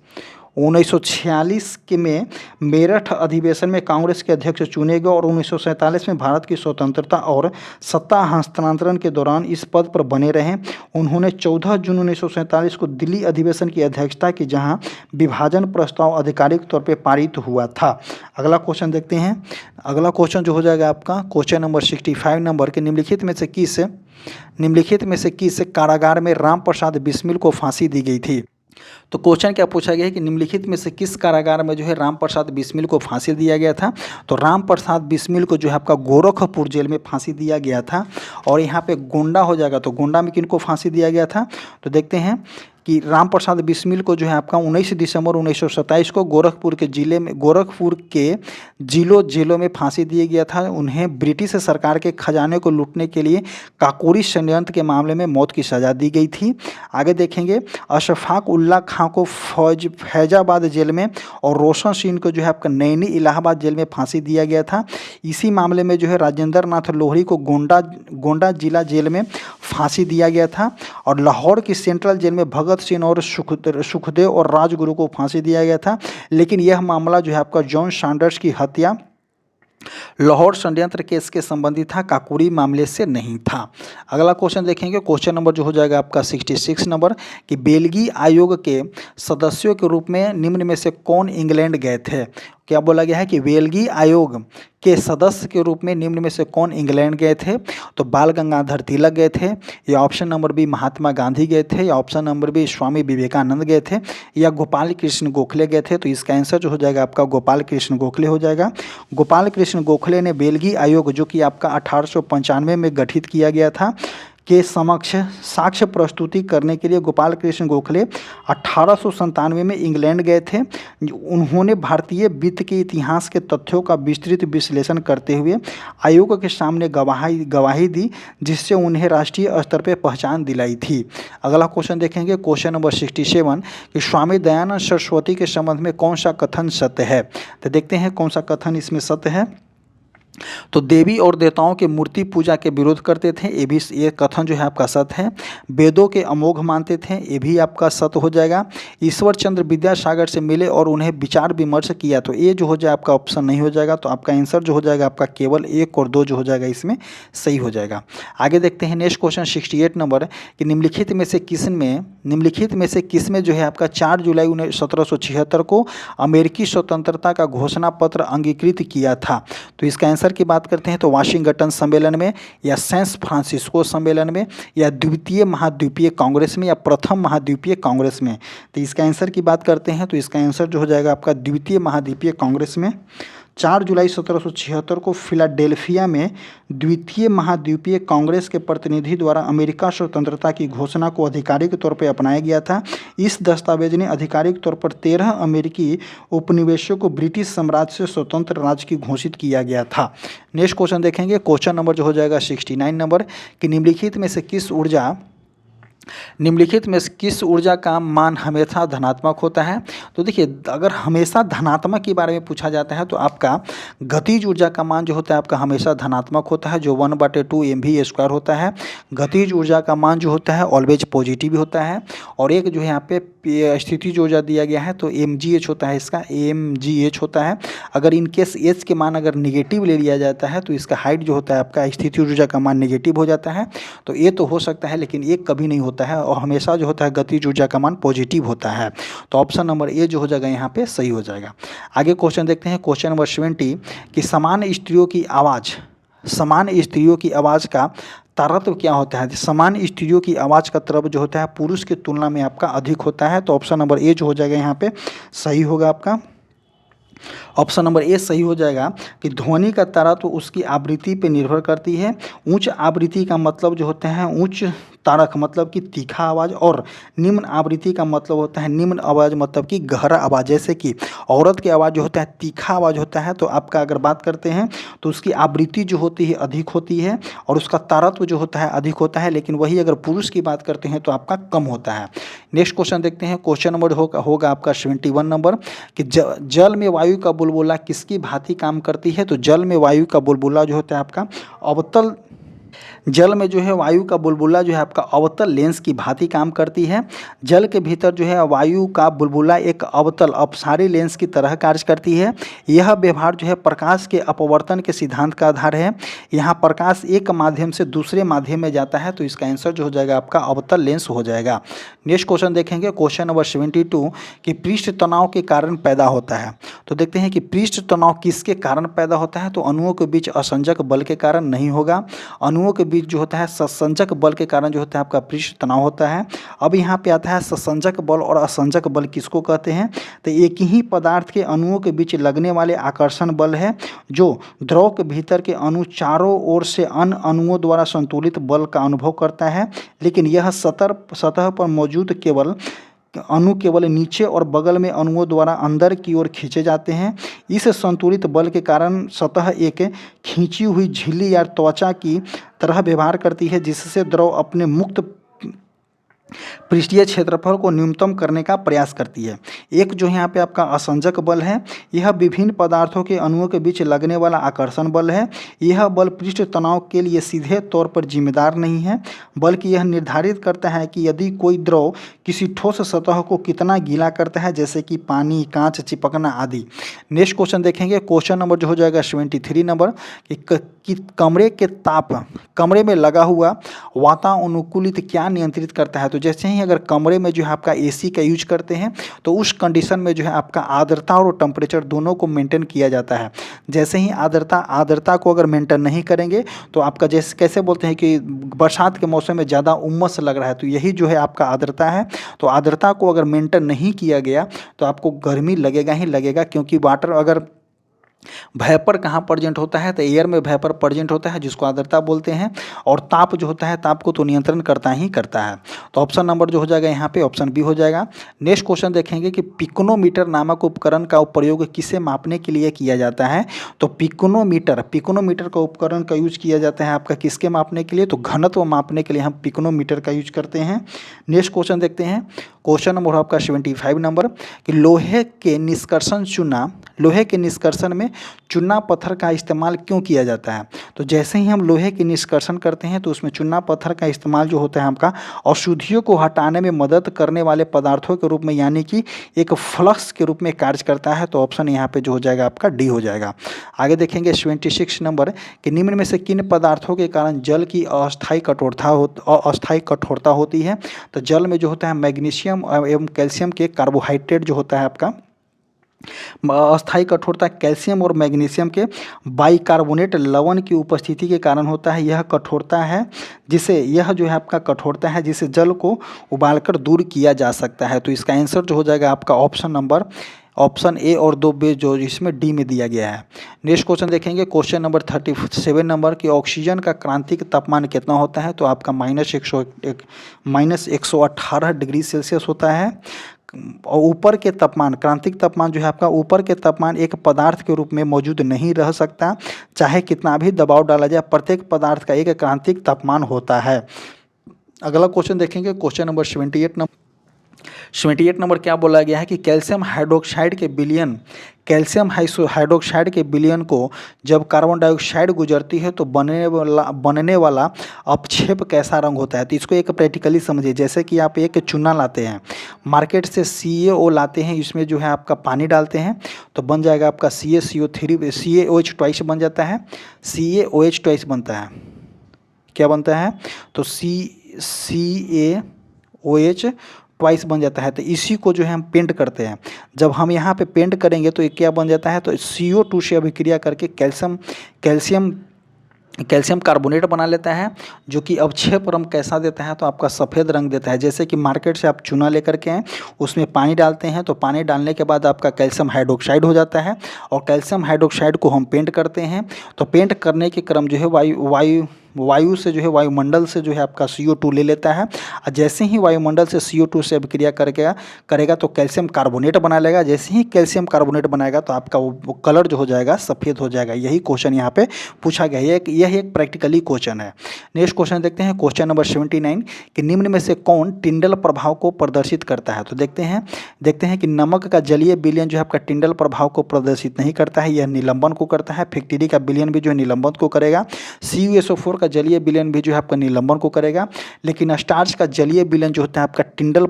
1946 के में मेरठ अधिवेशन में कांग्रेस के अध्यक्ष चुने गए और 1947 में भारत की स्वतंत्रता और सत्ता हस्तांतरण के दौरान इस पद पर बने रहे। उन्होंने 14 जून 1947 को दिल्ली अधिवेशन की अध्यक्षता की, जहां विभाजन प्रस्ताव आधिकारिक तौर पर पारित हुआ था। अगला क्वेश्चन देखते हैं। अगला क्वेश्चन जो हो जाएगा आपका क्वेश्चन नंबर 65 नंबर के निम्नलिखित में से किस कारागार में राम प्रसाद बिस्मिल को फांसी दी गई थी। तो क्वेश्चन क्या पूछा गया है कि निम्नलिखित में से किस कारागार में जो है राम प्रसाद बिस्मिल को फांसी दिया गया था। तो राम प्रसाद बिस्मिल को जो है आपका गोरखपुर जेल में फांसी दिया गया था। और यहाँ पे गोंडा हो जाएगा, तो गोंडा में किनको फांसी दिया गया था, तो देखते हैं कि राम प्रसाद बिस्मिल को जो है आपका 19 दिसंबर 1927 को गोरखपुर के जेलों में फांसी दिया गया था। उन्हें ब्रिटिश सरकार के खजाने को लूटने के लिए काकोरी षड्यंत्र के मामले में मौत की सज़ा दी गई थी। आगे देखेंगे, अशफाक उल्ला खां को फैजाबाद जेल में और रोशन सिंह को जो है आपका नैनी इलाहाबाद जेल में फांसी दिया गया था। इसी मामले में जो है राजेंद्र नाथ लोहड़ी को गोंडा जिला जेल में फांसी दिया गया था। और लाहौर की सेंट्रल जेल में भगत सिंह और सुखदेव और राजगुरु को फांसी दिया गया था। लेकिन यह मामला जो है आपका जॉन सैंडर्स की हत्या लाहौर षड्यंत्र केस के संबंधित था, काकोरी मामले से नहीं था। अगला क्वेश्चन देखेंगे, क्वेश्चन नंबर जो हो जाएगा आपका 66 नंबर कि बेल्गी आयोग के सदस्यों के रूप में निम्न में से कौन इंग्लैंड गए थे। क्या बोला गया है कि बेल्गी आयोग के सदस्य के रूप में निम्न में से कौन इंग्लैंड गए थे। तो बाल गंगाधर तिलक गए थे, या option number B Mahatma Gandhi गए थे, या option number B Swami Vivekananda गए थे, या गोपाल कृष्ण गोखले गए थे। तो इसका आंसर जो हो जाएगा आपका गोपाल कृष्ण गोखले हो जाएगा। गोपाल कृष्ण गोखले ने बेल्गी आयोग, जो कि आपका 1895 में गठित किया गया था, के समक्ष साक्ष्य प्रस्तुति करने के लिए गोपाल कृष्ण गोखले 1897 में इंग्लैंड गए थे। उन्होंने भारतीय वित्त के इतिहास के तथ्यों का विस्तृत विश्लेषण करते हुए आयोग के सामने गवाही दी, जिससे उन्हें राष्ट्रीय स्तर पर पहचान दिलाई थी। अगला क्वेश्चन देखेंगे, क्वेश्चन नंबर 67 कि स्वामी दयानंद सरस्वती के संबंध में कौन सा कथन सत्य है। तो देखते हैं कौन सा कथन इसमें सत्य है। तो देवी और देवताओं के मूर्ति पूजा के विरोध करते थे, ये कथन जो है आपका सत्य है। वेदों के अमोघ मानते थे, ये भी आपका सत्य हो जाएगा। ईश्वर चंद्र विद्यासागर से मिले और उन्हें विचार विमर्श किया, तो ये जो हो जाए आपका ऑप्शन नहीं हो जाएगा। तो आपका आंसर जो हो जाएगा आपका केवल 1 और 2 जो हो जाएगा इसमें सही हो जाएगा। आगे देखते हैं नेक्स्ट क्वेश्चन 68 नंबर कि निम्नलिखित में से किस में जो है आपका 4 जुलाई 1776 को अमेरिकी स्वतंत्रता का घोषणा पत्र अंगीकृत किया था। तो इसका आंसर की बात करते हैं तो वाशिंगटन सम्मेलन में, या सैन फ्रांसिस्को सम्मेलन में, या द्वितीय महाद्वीपीय कांग्रेस में, या प्रथम महाद्वीपीय कांग्रेस में। तो इसका आंसर की बात करते हैं तो इसका आंसर जो हो जाएगा आपका द्वितीय महाद्वीपीय कांग्रेस में। 4 जुलाई 1776 को फिलाडेल्फिया में द्वितीय महाद्वीपीय कांग्रेस के प्रतिनिधि द्वारा अमेरिका स्वतंत्रता की घोषणा को आधिकारिक तौर पर अपनाया गया था। इस दस्तावेज ने आधिकारिक तौर पर 13 अमेरिकी उपनिवेशों को ब्रिटिश साम्राज्य से स्वतंत्र राज्य की घोषित किया गया था। नेक्स्ट क्वेश्चन देखेंगे, क्वेश्चन नंबर जो हो जाएगा 69 नंबर कि निम्नलिखित में से किस ऊर्जा का मान हमेशा धनात्मक होता है। तो देखिए, अगर हमेशा धनात्मक के बारे में पूछा जाता है तो आपका गतिज ऊर्जा का मान जो होता है आपका हमेशा धनात्मक होता है, जो 1/2 mv² होता है। गतिज ऊर्जा का मान जो होता है ऑलवेज पॉजिटिव होता है। और एक जो है यहाँ पे स्थितिज ऊर्जा दिया गया है तो mgh होता है, इसका mgh होता है। अगर इनकेस h के मान अगर निगेटिव ले लिया जाता है तो इसका हाइट जो होता है आपका स्थितिज ऊर्जा का मान निगेटिव हो जाता है। तो ये तो हो सकता है, लेकिन एक कभी नहीं होता है, और हमेशा जो होता है गतिज ऊर्जा का मान पॉजिटिव होता है। तो ऑप्शन नंबर ए जो हो जाएगा यहाँ पे सही हो जाएगा। आगे क्वेश्चन देखते हैं, क्वेश्चन नंबर 70 कि समान स्त्रियों की आवाज़ का तारतम्य क्या होता है। समान स्त्रियों की आवाज़ का तरफ जो होता है पुरुष की तुलना में आपका अधिक होता है। तो ऑप्शन नंबर ए जो हो जाएगा यहाँ पे सही होगा आपका। ऑप्शन नंबर ए सही हो जाएगा कि ध्वनि का तारतम्य उसकी आवृत्ति पे निर्भर करती है। उच्च आवृत्ति का मतलब जो होता है उच्च तारक मतलब कि तीखा आवाज़, और निम्न आवृत्ति का मतलब होता है निम्न आवाज़ मतलब कि गहरा आवाज़। जैसे कि औरत की आवाज़ जो होता है तीखा आवाज़ होता है, तो आपका अगर बात करते हैं तो उसकी आवृत्ति जो होती है अधिक होती है और उसका तारतम्य जो होता है अधिक होता है। लेकिन वही अगर पुरुष की बात करते हैं तो आपका कम होता है। नेक्स्ट क्वेश्चन देखते हैं, क्वेश्चन नंबर होगा आपका 71 नंबर कि जल में वायु का बुलबुला किसकी भांति काम करती है। तो जल में वायु का बुलबुला जो होता है आपका जल में जो है वायु का बुलबुला जो है आपका अवतल लेंस की भांति काम करती है। जल के भीतर जो है वायु का बुलबुला एक अवतल अपसारी लेंस की तरह कार्य करती है। यह व्यवहार जो है प्रकाश के अपवर्तन के सिद्धांत का आधार है। यहाँ प्रकाश एक माध्यम से दूसरे माध्यम में जाता है, तो इसका आंसर जो हो जाएगा आपका अवतल लेंस हो जाएगा। नेक्स्ट क्वेश्चन देखेंगे, क्वेश्चन नंबर 72 कि पृष्ठ तनाव के कारण पैदा होता है। तो देखते हैं कि पृष्ठ तनाव किसके कारण पैदा होता है। तो अणुओं के बीच असंजक बल के कारण नहीं होगा। अणुओं के बीच जो होता है ससंजक बल के कारण जो होता है आपका पृष्ठ तनाव होता है। अब यहाँ पे आता है ससंजक बल और असंजक बल किसको कहते हैं। तो एक ही पदार्थ के अणुओं के बीच लगने वाले आकर्षण बल है, जो द्रव के भीतर के अणु चारों ओर से अन्य अणुओं द्वारा संतुलित बल का अनुभव करता है, लेकिन यह सतह पर मौजूद अणु केवल नीचे और बगल में अणुओं द्वारा अंदर की ओर खींचे जाते हैं। इस संतुलित बल के कारण सतह एक खींची हुई झिल्ली या त्वचा की तरह व्यवहार करती है, जिससे द्रव अपने मुक्त पृष्ठीय क्षेत्रफल को न्यूनतम करने का प्रयास करती है। एक जो यहाँ पे आपका असंजक बल है, यह विभिन्न पदार्थों के अणुओं के बीच लगने वाला आकर्षण बल है। यह बल पृष्ठ तनाव के लिए सीधे तौर पर जिम्मेदार नहीं है, बल्कि यह निर्धारित करता है कि यदि कोई द्रव किसी ठोस सतह को कितना गीला करता है, जैसे कि पानी, कांच चिपकना आदि। नेक्स्ट क्वेश्चन देखेंगे, क्वेश्चन नंबर जो हो जाएगा 73 नंबर कि कमरे में लगा हुआ वातानुकूलित क्या नियंत्रित करता है। तो जैसे ही अगर कमरे में जो है आपका एसी का यूज करते हैं, तो उस कंडीशन में जो है आपका आर्द्रता और टेम्परेचर दोनों को मेंटेन किया जाता है। जैसे ही आर्द्रता को अगर मेंटेन नहीं करेंगे, तो आपका जैसे कैसे बोलते हैं कि बरसात के मौसम में ज़्यादा उमस लग रहा है, तो यही जो है आपका आर्द्रता है। तो आर्द्रता को अगर मेंटेन नहीं किया गया तो आपको गर्मी लगेगा ही लगेगा, क्योंकि वाटर अगर वेपर कहाँ प्रेजेंट होता है, तो एयर में वेपर प्रेजेंट होता है, जिसको आर्द्रता बोलते हैं। और ताप जो होता है, ताप को तो नियंत्रण करता ही करता है। तो ऑप्शन नंबर जो हो जाएगा यहाँ पे ऑप्शन बी हो जाएगा। नेक्स्ट क्वेश्चन देखेंगे कि पिकोनोमीटर नामक उपकरण का प्रयोग किसे मापने के लिए किया जाता है। तो पिकोनोमीटर का उपकरण का यूज किया जाता है आपका किसके मापने के लिए, तो घनत्व मापने के लिए हम पिकोनोमीटर का यूज करते हैं। नेक्स्ट क्वेश्चन देखते हैं, क्वेश्चन नंबर आपका 75 नंबर कि लोहे के निष्कर्षण में चूना पत्थर का इस्तेमाल क्यों किया जाता है। तो जैसे ही हम लोहे की निष्कर्षण करते हैं, तो उसमें चूना पत्थर का इस्तेमाल जो होता है आपका अशुद्धियों को हटाने में मदद करने वाले पदार्थों के रूप में, यानी कि एक फ्लक्स के रूप में कार्य करता है। तो ऑप्शन यहाँ पे जो हो जाएगा आपका डी हो जाएगा। आगे देखेंगे 76 नंबर कि निम्न में से किन पदार्थों के कारण जल की अस्थायी कठोरता होती है। तो जल में जो होता है मैग्नीशियम एवं कैल्शियम के कार्बोहाइड्रेट जो होता है आपका अस्थायी कठोरता कैल्शियम और मैग्नीशियम के बाइकार्बोनेट लवण की उपस्थिति के कारण होता है। यह जो है आपका कठोरता है जिसे जल को उबालकर दूर किया जा सकता है। तो इसका आंसर जो हो जाएगा आपका ऑप्शन ए और 2 जो इसमें डी में दिया गया है। नेक्स्ट क्वेश्चन देखेंगे, क्वेश्चन नंबर 37 नंबर की ऑक्सीजन का क्रांतिक तापमान कितना होता है। तो आपका -118 डिग्री सेल्सियस होता है। और ऊपर के तापमान, क्रांतिक तापमान जो है आपका ऊपर के तापमान एक पदार्थ के रूप में मौजूद नहीं रह सकता, चाहे कितना भी दबाव डाला जाए। प्रत्येक पदार्थ का एक क्रांतिक तापमान होता है। अगला क्वेश्चन देखेंगे, क्वेश्चन नंबर 78 नंबर क्या बोला गया है कि कैल्शियम हाइड्रोक्साइड के विलयन को जब कार्बन डाइऑक्साइड गुजरती है तो बनने वाला अपक्षेप कैसा रंग होता है। तो इसको एक प्रैक्टिकली समझिए। जैसे कि आप एक चूना लाते हैं, मार्केट से CaO लाते हैं, इसमें जो है आपका पानी डालते हैं तो बन जाएगा आपका CaCO3 CaOH बन जाता है, CaOH बनता है। क्या बनता है, तो CaOH बन जाता है। तो इसी को जो है हम पेंट करते हैं। जब हम यहाँ पे पेंट करेंगे तो ये क्या बन जाता है, तो CO2 से अभिक्रिया करके कैल्शियम कार्बोनेट बना लेता है, जो कि अवक्षेप रंग कैसा देता है, तो आपका सफ़ेद रंग देता है। जैसे कि मार्केट से आप चूना लेकर के आए, उसमें पानी डालते हैं, तो पानी डालने के बाद आपका कैल्शियम हाइड्रोक्साइड हो जाता है, और कैल्शियम हाइड्रोक्साइड को हम पेंट करते हैं। तो पेंट करने के क्रम जो है वायु से जो है वायुमंडल से जो है आपका CO2 ले लेता है, और जैसे ही वायुमंडल से CO2 से अभिक्रिया करेगा तो कैल्शियम कार्बोनेट बना लेगा। जैसे ही कैल्शियम कार्बोनेट बनाएगा तो आपका वो कलर जो हो जाएगा सफ़ेद हो जाएगा। यही क्वेश्चन यहाँ पे पूछा गया है। यह एक प्रैक्टिकली क्वेश्चन है। नेक्स्ट क्वेश्चन देखते हैं, क्वेश्चन नंबर 79 कि निम्न में से कौन टिंडल प्रभाव को प्रदर्शित करता है। तो देखते हैं कि नमक का जलीय विलयन जो है आपका टिंडल प्रभाव को प्रदर्शित नहीं करता है, यह निलंबन को करता है। फैक्ट्री का विलयन भी जो है निलंबन को करेगा। CuSO4 का का जलीय विलयन भी जो है आपका निलंबन को करेगा, लेकिन स्टार्च का जलीय विलयन जो होता है आपका टिंडल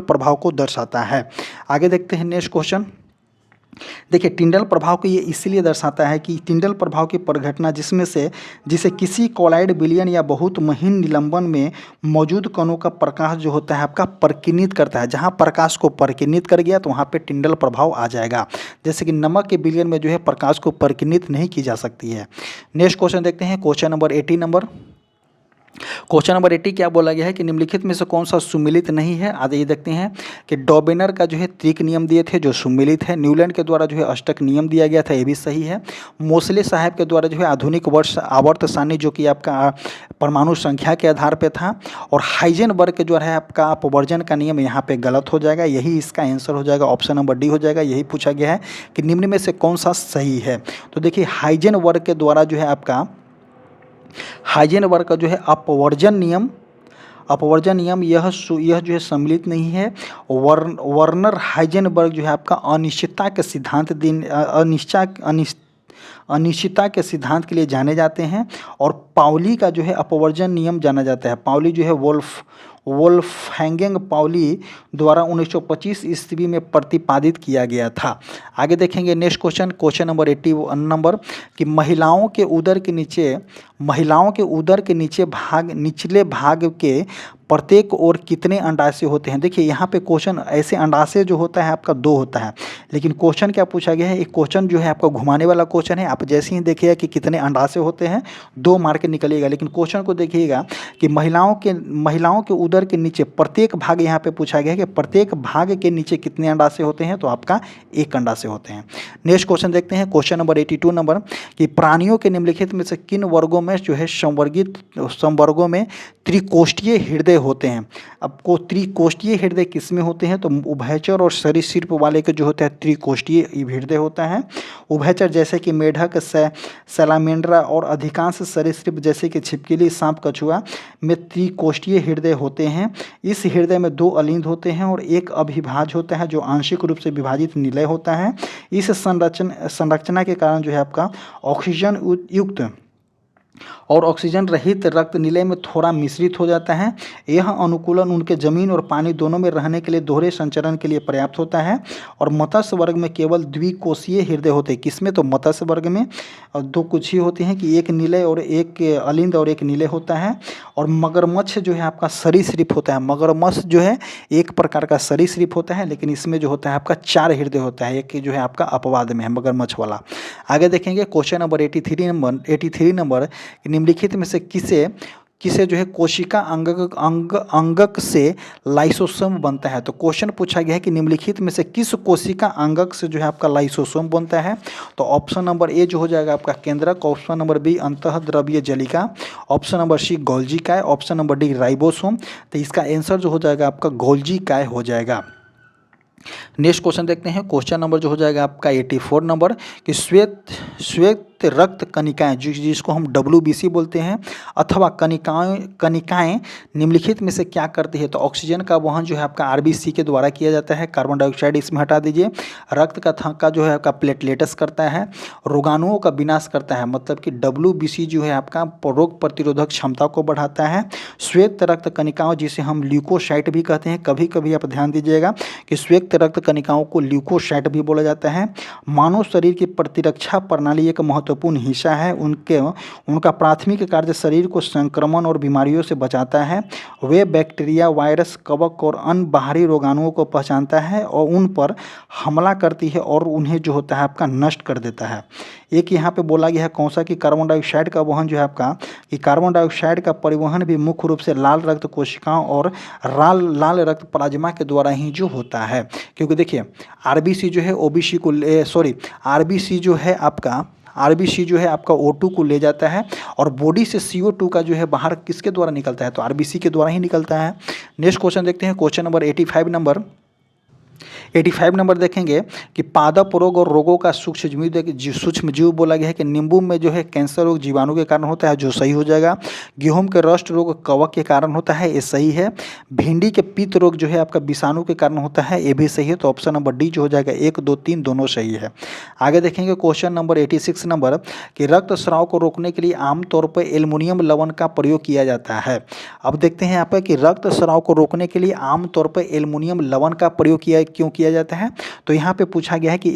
प्रभाव को दर्शाता है। आगे देखते हैं नेक्स्ट क्वेश्चन। देखिए टिंडल प्रभाव को ये इसलिए दर्शाता है कि टिंडल प्रभाव की परिघटना जिसे किसी कोलाइड विलयन या बहुत महीन निलंबन में मौजूद कणों का प्रकाश जो होता है आपका परिकिनित करता है। जहाँ प्रकाश को परिकिनित कर गया तो वहाँ पे टिंडल प्रभाव आ जाएगा। जैसे कि नमक के विलयन में जो है प्रकाश को परिकिनित नहीं की जा सकती है। नेक्स्ट क्वेश्चन देखते हैं, क्वेश्चन नंबर 80 क्वेश्चन नंबर 80 क्या बोला गया है कि निम्नलिखित में से कौन सा सुमेलित नहीं है। आगे ये देखते हैं कि डॉबेनर का जो है त्रिक नियम दिए थे जो सुमेलित है। न्यूलैंड के द्वारा जो है अष्टक नियम दिया गया था, ये भी सही है। मोसले साहब के द्वारा जो है आधुनिक वर्ष आवर्त सारणी जो कि आपका परमाणु संख्या के आधार पर था। और हाइजेनबर्ग के जो है आपका अपवर्जन का नियम यहाँ पे गलत हो जाएगा, यही इसका आंसर हो जाएगा, ऑप्शन नंबर डी हो जाएगा। यही पूछा गया है कि निम्न में से कौन सा सही है। तो देखिए हाइजेनबर्ग के द्वारा जो है आपका हाइजेनबर्ग का जो है अपवर्जन नियम यह जो है सम्मिलित नहीं है। वर्नर हाइजेनबर्ग जो है आपका अनिश्चितता के सिद्धांत के लिए जाने जाते हैं। और पाउली का जो है अपवर्जन नियम जाना जाता है। पाउली जो है वोल्फहैंग पाउली द्वारा 1925 ईस्वी में प्रतिपादित किया गया था। आगे देखेंगे नेक्स्ट क्वेश्चन, क्वेश्चन नंबर 81 कि महिलाओं के उदर के निचले भाग के प्रत्येक ओर कितने अंडाशय होते हैं। देखिए यहाँ पे क्वेश्चन ऐसे अंडाशय जो होता है आपका 2 होता है, लेकिन क्वेश्चन क्या पूछा गया है, एक क्वेश्चन जो है आपका घुमाने वाला क्वेश्चन है। आप जैसे ही देखिएगा कि कितने अंडाशय होते हैं 2 मार के निकलिएगा, लेकिन क्वेश्चन को देखिएगा कि महिलाओं के उदर के नीचे प्रत्येक भाग यहाँ पे पूछा गया है कि प्रत्येक भाग के नीचे कितने अंडाशय होते हैं, तो आपका 1 अंडाशय होते हैं। नेक्स्ट क्वेश्चन देखते हैं, क्वेश्चन नंबर 82 कि प्राणियों के निम्नलिखित में से किन वर्गों में जो है संवर्गों में त्रिकोष्ठीय हृदय होते हैं। अब को त्रिकोष्ठीय हृदय किस में होते हैं, तो उभयचर और सरीसृप वाले के जो होता है त्रिकोष्ठीय हृदय होता है। उभयचर जैसे कि मेढक, सैलामेंड्रा और अधिकांश सरीसृप जैसे कि छिपकली, सांप, कछुआ में त्रिकोष्ठीय हृदय होते हैं। इस हृदय में 2 अलिंद होते हैं और 1 अभिभाज्य होता है जो आंशिक रूप से विभाजित निलय होता है। इस संरचना के कारण जो है आपका ऑक्सीजन युक्त और ऑक्सीजन रहित रक्त निलय में थोड़ा मिश्रित हो जाता है। यह अनुकूलन उनके जमीन और पानी दोनों में रहने के लिए दोहरे संचरण के लिए पर्याप्त होता है। और मत्स्य वर्ग में केवल द्विकोषीय हृदय होते हैं। किसमें, तो मत्स्य वर्ग में 2 कोषीय होते हैं कि 1 निलय और 1 अलिंद और 1 निलय होता है। और मगरमच्छ जो है आपका सरीसृप होता है। मगरमच्छ जो है एक प्रकार का सरीसृप होता है, लेकिन इसमें जो होता है आपका 4 हृदय होता है। एक जो है आपका अपवाद में है मगरमच्छ वाला। आगे देखेंगे क्वेश्चन नंबर 83 नंबर निम्नलिखित में से किसे जो है कोशिका अंगक से लाइसोसोम बनता है। तो क्वेश्चन पूछा गया है कि निम्नलिखित में से किस कोशिका अंगक से जो है आपका लाइसोसोम बनता है। तो ऑप्शन नंबर ए जो हो जाएगा आपका केंद्रक, ऑप्शन नंबर बी अंतःद्रव्य जलिका, ऑप्शन नंबर सी गोल्जी काय, ऑप्शन नंबर डी राइबोसोम। तो इसका आंसर जो हो जाएगा आपका गोल्जी काय हो जाएगा। नेक्स्ट क्वेश्चन देखते हैं, क्वेश्चन नंबर जो हो जाएगा आपका 84 नंबर कि श्वेत रक्त कणिकाएं जिसको हम WBC बोलते हैं अथवा कणिकाएं निम्नलिखित में से क्या करती है। तो ऑक्सीजन का वहन जो है आपका RBC के द्वारा किया जाता है। कार्बन डाइऑक्साइड इसमें हटा दीजिए। रक्त का थक्का जो है आपका प्लेटलेट्स करता है। रोगाणुओं का विनाश करता है, मतलब कि WBC जो है आपका रोग प्रतिरोधक क्षमता को बढ़ाता है। श्वेत रक्त कणिकाओं जिसे हम ल्यूकोसाइट भी कहते हैं, कभी कभी आप ध्यान दीजिएगा कि श्वेत रक्त कणिकाओं को ल्यूकोसाइट भी बोला जाता है। मानव शरीर की प्रतिरक्षा प्रणाली एक महत्वपूर्ण हिस्सा है। उनका प्राथमिक कार्य शरीर को संक्रमण और बीमारियों से बचाता है। वे बैक्टीरिया, वायरस, कवक और अन्य बाहरी रोगाणुओं को पहचानता है और उन पर हमला करती है और उन्हें जो होता है आपका नष्ट कर देता है। एक यहाँ पे बोला गया है कौन सा कि कार्बन डाइऑक्साइड का वहन जो है आपका कि कार्बन डाइऑक्साइड का परिवहन भी मुख्य रूप से लाल रक्त कोशिकाओं और लाल रक्त प्लाज्मा के द्वारा ही जो होता है। क्योंकि देखिए RBC जो है RBC जो है आपका O2 को ले जाता है और बॉडी से CO2 का जो है बाहर किसके द्वारा निकलता है, तो RBC के द्वारा ही निकलता है। नेक्स्ट क्वेश्चन देखते हैं, क्वेश्चन नंबर 85 नंबर 85 नंबर देखेंगे कि पादप रोग और रोगों का सूक्ष्म जीव बोला गया है कि नींबू में जो है कैंसर रोग जीवाणु के कारण होता है, जो सही हो जाएगा। गेहूं के रस्ट रोग कवक के कारण होता है, ये सही है। भिंडी के पित्त रोग जो है आपका विषाणु के कारण होता है, ये भी सही है। तो ऑप्शन नंबर डी जो हो जाएगा 1, 2, 3 दोनों सही है। आगे देखेंगे क्वेश्चन नंबर 86 नंबर कि रक्तस्राव को रोकने के लिए आमतौर पर एल्युमिनियम लवण का प्रयोग किया जाता है। अब देखते हैं यहाँ पर कि रक्तस्राव को रोकने के लिए आमतौर पर एल्युमिनियम लवण का प्रयोग क्यों किया जाता है। तो यहाँ पे पूछा गया है कि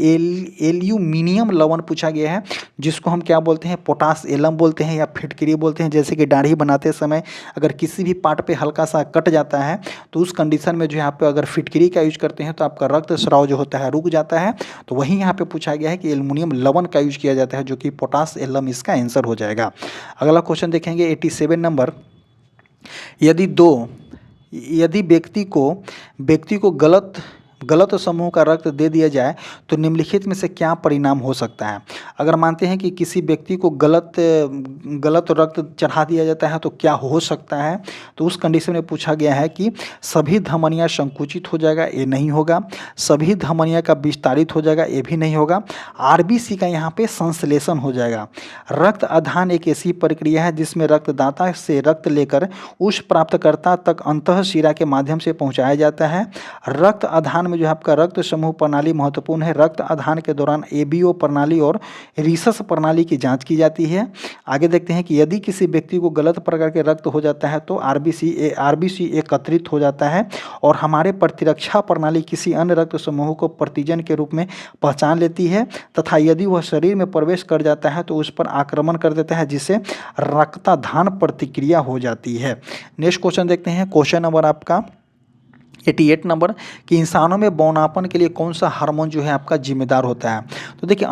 एल्यूमिनियम लवण पूछा गया है, जिसको हम क्या बोलते हैं, पोटास एलम बोलते हैं या फिटकरी बोलते हैं। जैसे कि दाढ़ी बनाते समय अगर किसी भी पार्ट पे हल्का सा कट जाता है तो उस कंडीशन में जो यहाँ पे अगर फिटकरी का यूज करते हैं तो आपका रक्तस्राव जो होता है रुक जाता है। तो वहीं यहाँ पे पूछा गया है कि एल्युमिनियम लवण का यूज किया जाता है, जो कि पोटास एलम इसका आंसर हो जाएगा। अगला क्वेश्चन देखेंगे 87 नंबर, यदि व्यक्ति को गलत समूह का रक्त दे दिया जाए तो निम्नलिखित में से क्या परिणाम हो सकता है। अगर मानते हैं कि किसी व्यक्ति को गलत रक्त चढ़ा दिया जाता है तो क्या हो सकता है। तो उस कंडीशन में पूछा गया है कि सभी धमनियाँ संकुचित हो जाएगा, ये नहीं होगा। सभी धमनियाँ का विस्तारित हो जाएगा, ये भी नहीं होगा। आरबीसी का यहाँ पे संश्लेषण हो जाएगा। रक्त आधान एक ऐसी प्रक्रिया है जिसमें रक्तदाता से रक्त लेकर उस प्राप्तकर्ता तक अंतःशिरा के माध्यम से पहुँचाया जाता है। रक्त आधान में जो आपका रक्त समूह प्रणाली महत्वपूर्ण है। रक्त आधान के दौरान एबीओ प्रणाली और रीसस प्रणाली की जांच की जाती है। आगे देखते हैं कि यदि किसी व्यक्ति को गलत प्रकार के रक्त हो जाता है तो आरबीसी एकत्रित हो जाता है और हमारे प्रतिरक्षा प्रणाली किसी अन्य रक्त समूह को प्रतिजन के रूप में पहचान लेती है तथा यदि वह शरीर में प्रवेश कर जाता है तो उस पर आक्रमण कर देता है, जिससे रक्ताधान प्रतिक्रिया हो जाती है। नेक्स्ट क्वेश्चन देखते हैं, क्वेश्चन नंबर आपका 88 नंबर कि इंसानों में बौनापन के लिए कौन सा हार्मोन जो है आपका जिम्मेदार होता है। तो देखिए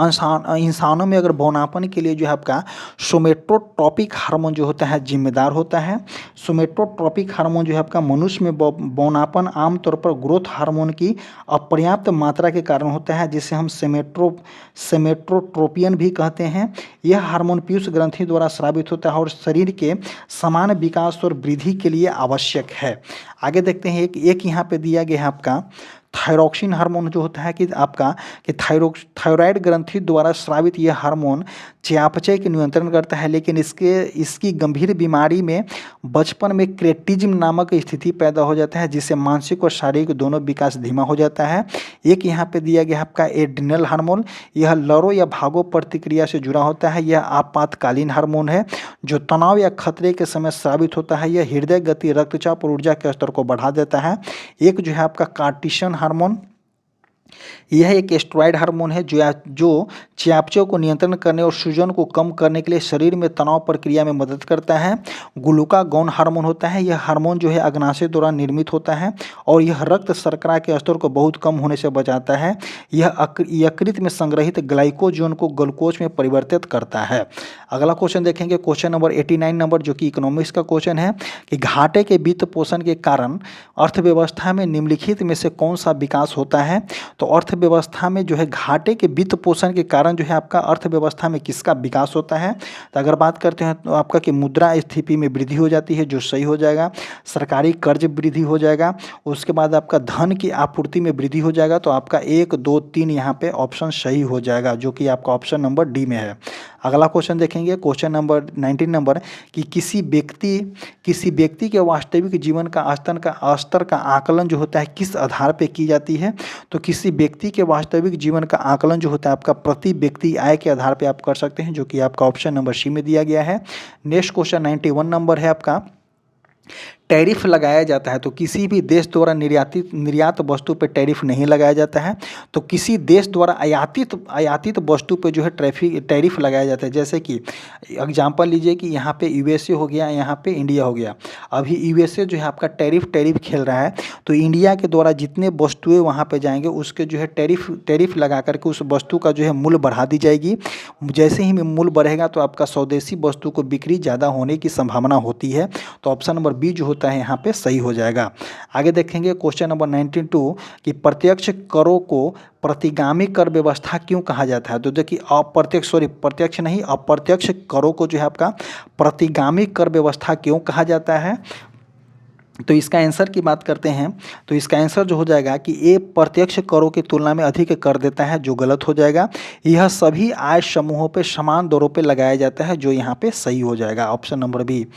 इंसानों में अगर बौनापन के लिए जो है आपका सोमेटोट्रोपिक हार्मोन जो होता है जिम्मेदार होता है। सोमेटोट्रोपिक हार्मोन जो है आपका मनुष्य में बौनापन आमतौर पर ग्रोथ हार्मोन की अपर्याप्त मात्रा के कारण होता है, जिसे हम सेमेट्रोट्रोपियन भी कहते हैं। यह हार्मोन पीयूष ग्रंथि द्वारा स्रावित होता है और शरीर के समान विकास और वृद्धि के लिए आवश्यक है। आगे देखते हैं एक यहाँ पे दिया गया है आपका थायरॉक्सिन हार्मोन जो होता है कि आपका कि थायराइड ग्रंथि द्वारा स्रावित यह हार्मोन चयापचय के नियंत्रण करता है, लेकिन इसकी गंभीर बीमारी में बचपन में क्रेटिज्म नामक स्थिति पैदा हो जाता है, जिससे मानसिक और शारीरिक दोनों विकास धीमा हो जाता है। एक यहाँ पे दिया गया आपका एड्रिनल हार्मोन, यह लड़ो या भागो प्रतिक्रिया से जुड़ा होता है। यह आपातकालीन हार्मोन है जो तनाव या खतरे के समय स्रावित होता है। यह हृदय गति, रक्तचाप और ऊर्जा के स्तर को बढ़ा देता है। एक जो है आपका कार्टिसन हार्मोन, यह एक स्टेरॉयड हार्मोन है जो चयापचय को नियंत्रण करने और सूजन को कम करने के लिए शरीर में तनाव प्रक्रिया में मदद करता है। ग्लूकागॉन हार्मोन होता है, यह हार्मोन जो है अग्नाशय द्वारा निर्मित होता है और यह रक्त शर्करा के स्तर को बहुत कम होने से बचाता है। यह यकृत में संग्रहित ग्लाइकोजन को ग्लूकोज में परिवर्तित करता है। अगला क्वेश्चन देखेंगे, क्वेश्चन नंबर 89 नंबर जो कि इकोनॉमिक्स का क्वेश्चन है कि घाटे के वित्त पोषण के कारण अर्थव्यवस्था में निम्नलिखित में से कौन सा विकास होता है। तो अर्थव्यवस्था में जो है घाटे के वित्त पोषण के कारण जो है आपका अर्थव्यवस्था में किसका विकास होता है। तो अगर बात करते हैं तो आपका कि मुद्रास्फीति में वृद्धि हो जाती है, जो सही हो जाएगा। सरकारी कर्ज वृद्धि हो जाएगा। उसके बाद आपका धन की आपूर्ति में वृद्धि हो जाएगा। तो आपका 1, 2, 3 यहाँ पे ऑप्शन सही हो जाएगा, जो कि आपका ऑप्शन नंबर डी में है। अगला क्वेश्चन देखेंगे, क्वेश्चन नंबर 19 नंबर कि किसी व्यक्ति के वास्तविक जीवन का स्तर का आकलन जो होता है किस आधार पे की जाती है। तो किसी व्यक्ति के वास्तविक जीवन का आकलन जो होता है आपका प्रति व्यक्ति आय के आधार पे आप कर सकते हैं, जो कि आपका ऑप्शन नंबर सी में दिया गया है। नेक्स्ट क्वेश्चन 91 नंबर है आपका, टैरिफ लगाया जाता है तो किसी भी देश द्वारा निर्यात वस्तु पे टैरिफ नहीं लगाया जाता है। तो किसी देश द्वारा आयातित वस्तु पे जो है टैरिफ लगाया जाता है। जैसे कि एग्जांपल लीजिए कि यहाँ पे यूएसए हो गया, यहाँ पे इंडिया हो गया। अभी यूएसए जो है आपका टैरिफ खेल रहा है, तो इंडिया के द्वारा जितने वस्तुएं वहाँ पे जाएंगे उसके जो है टैरिफ लगा करके उस वस्तु का जो है मूल्य बढ़ा दी जाएगी। जैसे ही मूल्य बढ़ेगा तो आपका स्वदेशी वस्तु को बिक्री ज़्यादा होने की संभावना होती है। तो ऑप्शन नंबर बी जो होता है यहाँ पे सही हो जाएगा। आगे देखेंगे क्वेश्चन नंबर 92 कि प्रत्यक्ष करों को प्रतिगामी कर व्यवस्था क्यों कहा जाता है। तो देखिए अप्रत्यक्ष करों को जो है आपका प्रतिगामी कर व्यवस्था क्यों कहा जाता है। तो इसका आंसर की बात करते हैं तो इसका आंसर जो हो जाएगा कि ए प्रत्यक्ष करों की तुलना में अधिक कर देता है, जो गलत हो जाएगा। यह सभी आय समूहों पे समान दरों पे लगाया जाता है, जो यहाँ पे सही हो जाएगा, option number B.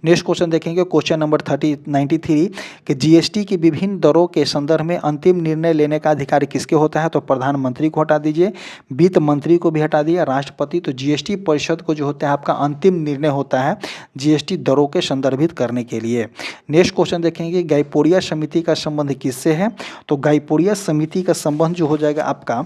Next question देखेंगे, क्वेश्चन नंबर 93 कि जीएसटी की विभिन्न दरों के संदर्भ में अंतिम निर्णय लेने का अधिकार किसके होता है? तो प्रधानमंत्री को हटा दीजिए, वित्त मंत्री को भी हटा दिया, राष्ट्रपति। तो जीएसटी परिषद को जो होता है आपका अंतिम निर्णय होता है जीएसटी दरों के संदर्भित करने के लिए। नेक्स्ट क्वेश्चन देखेंगे, गाइपोरिया समिति का संबंध किससे है? तो गाइपोरिया समिति का संबंध जो हो जाएगा आपका,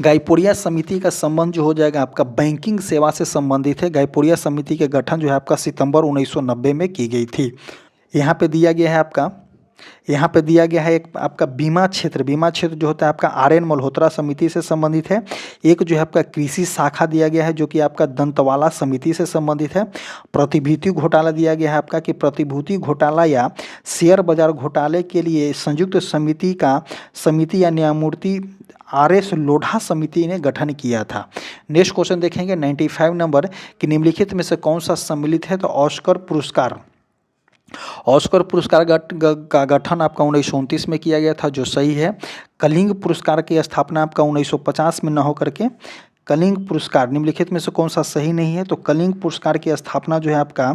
गाइपोरिया समिति का संबंध जो हो जाएगा आपका बैंकिंग सेवा से संबंधित है। गाइपोरिया समिति के गठन जो है आपका सितंबर 1990 में की गई थी। यहाँ पे दिया गया है आपका, यहाँ पे दिया गया है एक आपका बीमा क्षेत्र जो होता है आपका आर.एन. मल्होत्रा समिति से संबंधित है। एक जो है आपका कृषि शाखा दिया गया है जो कि आपका दंतवाला समिति से संबंधित है। प्रतिभूति घोटाला दिया गया है आपका कि प्रतिभूति घोटाला या शेयर बाजार घोटाले के लिए संयुक्त समिति या न्यायमूर्ति आर.एस. लोढ़ा समिति ने गठन किया था। नेक्स्ट क्वेश्चन देखेंगे 95 नंबर कि निम्नलिखित में से कौन सा सम्मिलित है? तो ऑस्कर पुरस्कार का गठन आपका 1929 में किया गया था, जो सही है। कलिंग पुरस्कार की स्थापना आपका 1950 में न होकर के कलिंग पुरस्कार निम्नलिखित में से कौन सा सही नहीं है? तो कलिंग पुरस्कार की स्थापना जो है आपका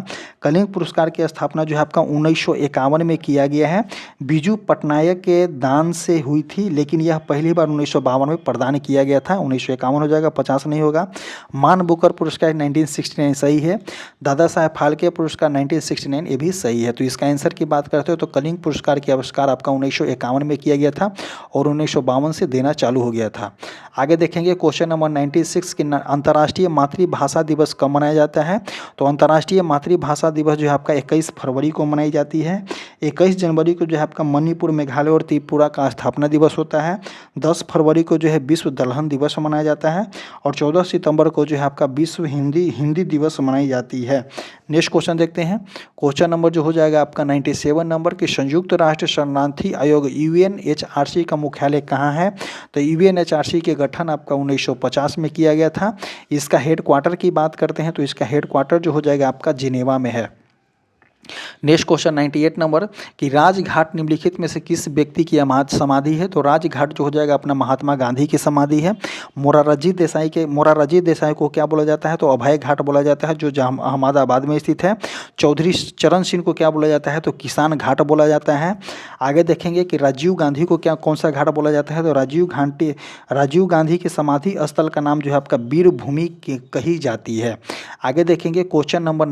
1951 में किया गया है। बिजू पटनायक के दान से हुई थी, लेकिन यह पहली बार 1952 में प्रदान किया गया था। 1951 हो जाएगा, 50 नहीं होगा। मान बुकर पुरस्कार 1969 सही है। दादा साहेब फाल्के पुरस्कार 1969 ये भी सही है। तो इसका आंसर की बात करते हो तो कलिंग पुरस्कार की आविष्कार आपका 1951 में किया गया था और 1952 से देना चालू हो गया था। आगे देखेंगे क्वेश्चन नंबर 96 कि अंतर्राष्ट्रीय मातृभाषा दिवस कब मनाया जाता है? तो अंतर्राष्ट्रीय मातृभाषा दिवस जो है आपका 21 फरवरी को मनाई जाती है। 21 जनवरी को जो है आपका मणिपुर, मेघालय और त्रिपुरा का स्थापना दिवस होता है। 10 फरवरी को जो है विश्व दलहन दिवस मनाया जाता है और 14 सितंबर को जो है आपका विश्व हिंदी दिवस मनाई जाती है। नेक्स्ट क्वेश्चन देखते हैं, क्वेश्चन नंबर जो हो जाएगा आपका 97 नंबर कि संयुक्त राष्ट्र शरणार्थी आयोग यूएनएचआरसी का मुख्यालय कहाँ है? तो यूएनएचआरसी के गठन आपका 1950 में किया गया था। इसका हेडक्वार्टर की बात करते हैं तो इसका हेडक्वार्टर जो हो जाएगा आपका जिनेवा में है। नेक्स्ट क्वेश्चन 98 नंबर कि राजघाट निम्नलिखित में से किस व्यक्ति की समाधि है? तो राजघाट जो हो जाएगा अपना महात्मा गांधी की समाधि है। मोरारजी देसाई को क्या बोला जाता है? तो अभय घाट बोला जाता है, जो अहमदाबाद में स्थित है। चौधरी चरण सिंह को क्या बोला जाता है? तो किसान घाट बोला जाता है। आगे देखेंगे कि राजीव गांधी को कौन सा घाट बोला जाता है? तो राजीव गांधी के समाधि स्थल का नाम जो है आपका वीर भूमि कही जाती है। आगे देखेंगे क्वेश्चन नंबर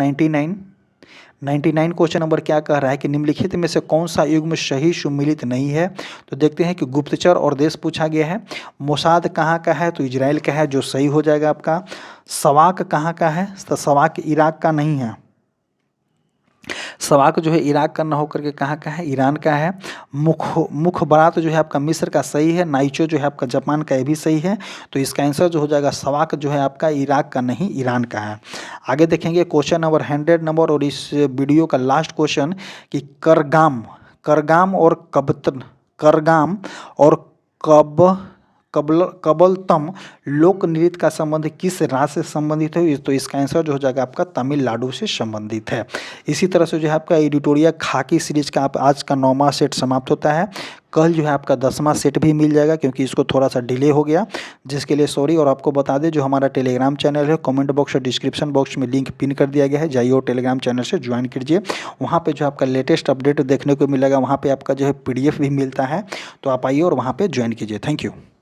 99 क्वेश्चन नंबर क्या कह रहा है कि निम्नलिखित में से कौन सा युग्म सही सुमिलित नहीं है? तो देखते हैं कि गुप्तचर और देश पूछा गया है। मोसाद कहाँ का है? तो इजराइल का है, जो सही हो जाएगा आपका। सवाक कहाँ का है? तो सवाक इराक का नहीं है। सवाक जो है इराक का न होकर के कहाँ का है? ईरान का है। मुखबरात जो है आपका मिस्र का सही है। नाइचो जो है आपका जापान का, ये भी सही है। तो इसका आंसर जो हो जाएगा सवाक जो है आपका इराक का नहीं, ईरान का है। आगे देखेंगे क्वेश्चन नंबर 100 नंबर और इस वीडियो का लास्ट क्वेश्चन कि करगाम और कबलतम लोक नृत्य का संबंध किस राज्य से संबंधित है? तो इसका आंसर जो हो जाएगा आपका तमिलनाडु से संबंधित है। इसी तरह से जो है आपका एडिटोरियल खाकी सीरीज का आज का 9वां सेट समाप्त होता है। कल जो है आपका 10वां सेट भी मिल जाएगा, क्योंकि इसको थोड़ा सा डिले हो गया, जिसके लिए सॉरी। और आपको बता दें जो हमारा टेलीग्राम चैनल है, कमेंट बॉक्स और डिस्क्रिप्शन बॉक्स में लिंक पिन कर दिया गया है, जाइए और टेलीग्राम चैनल से ज्वाइन कीजिए। वहाँ पे जो आपका लेटेस्ट अपडेट देखने को मिलेगा, वहाँ पे आपका जो है PDF भी मिलता है, तो आप आइए और वहाँ पे ज्वाइन कीजिए। Thank you.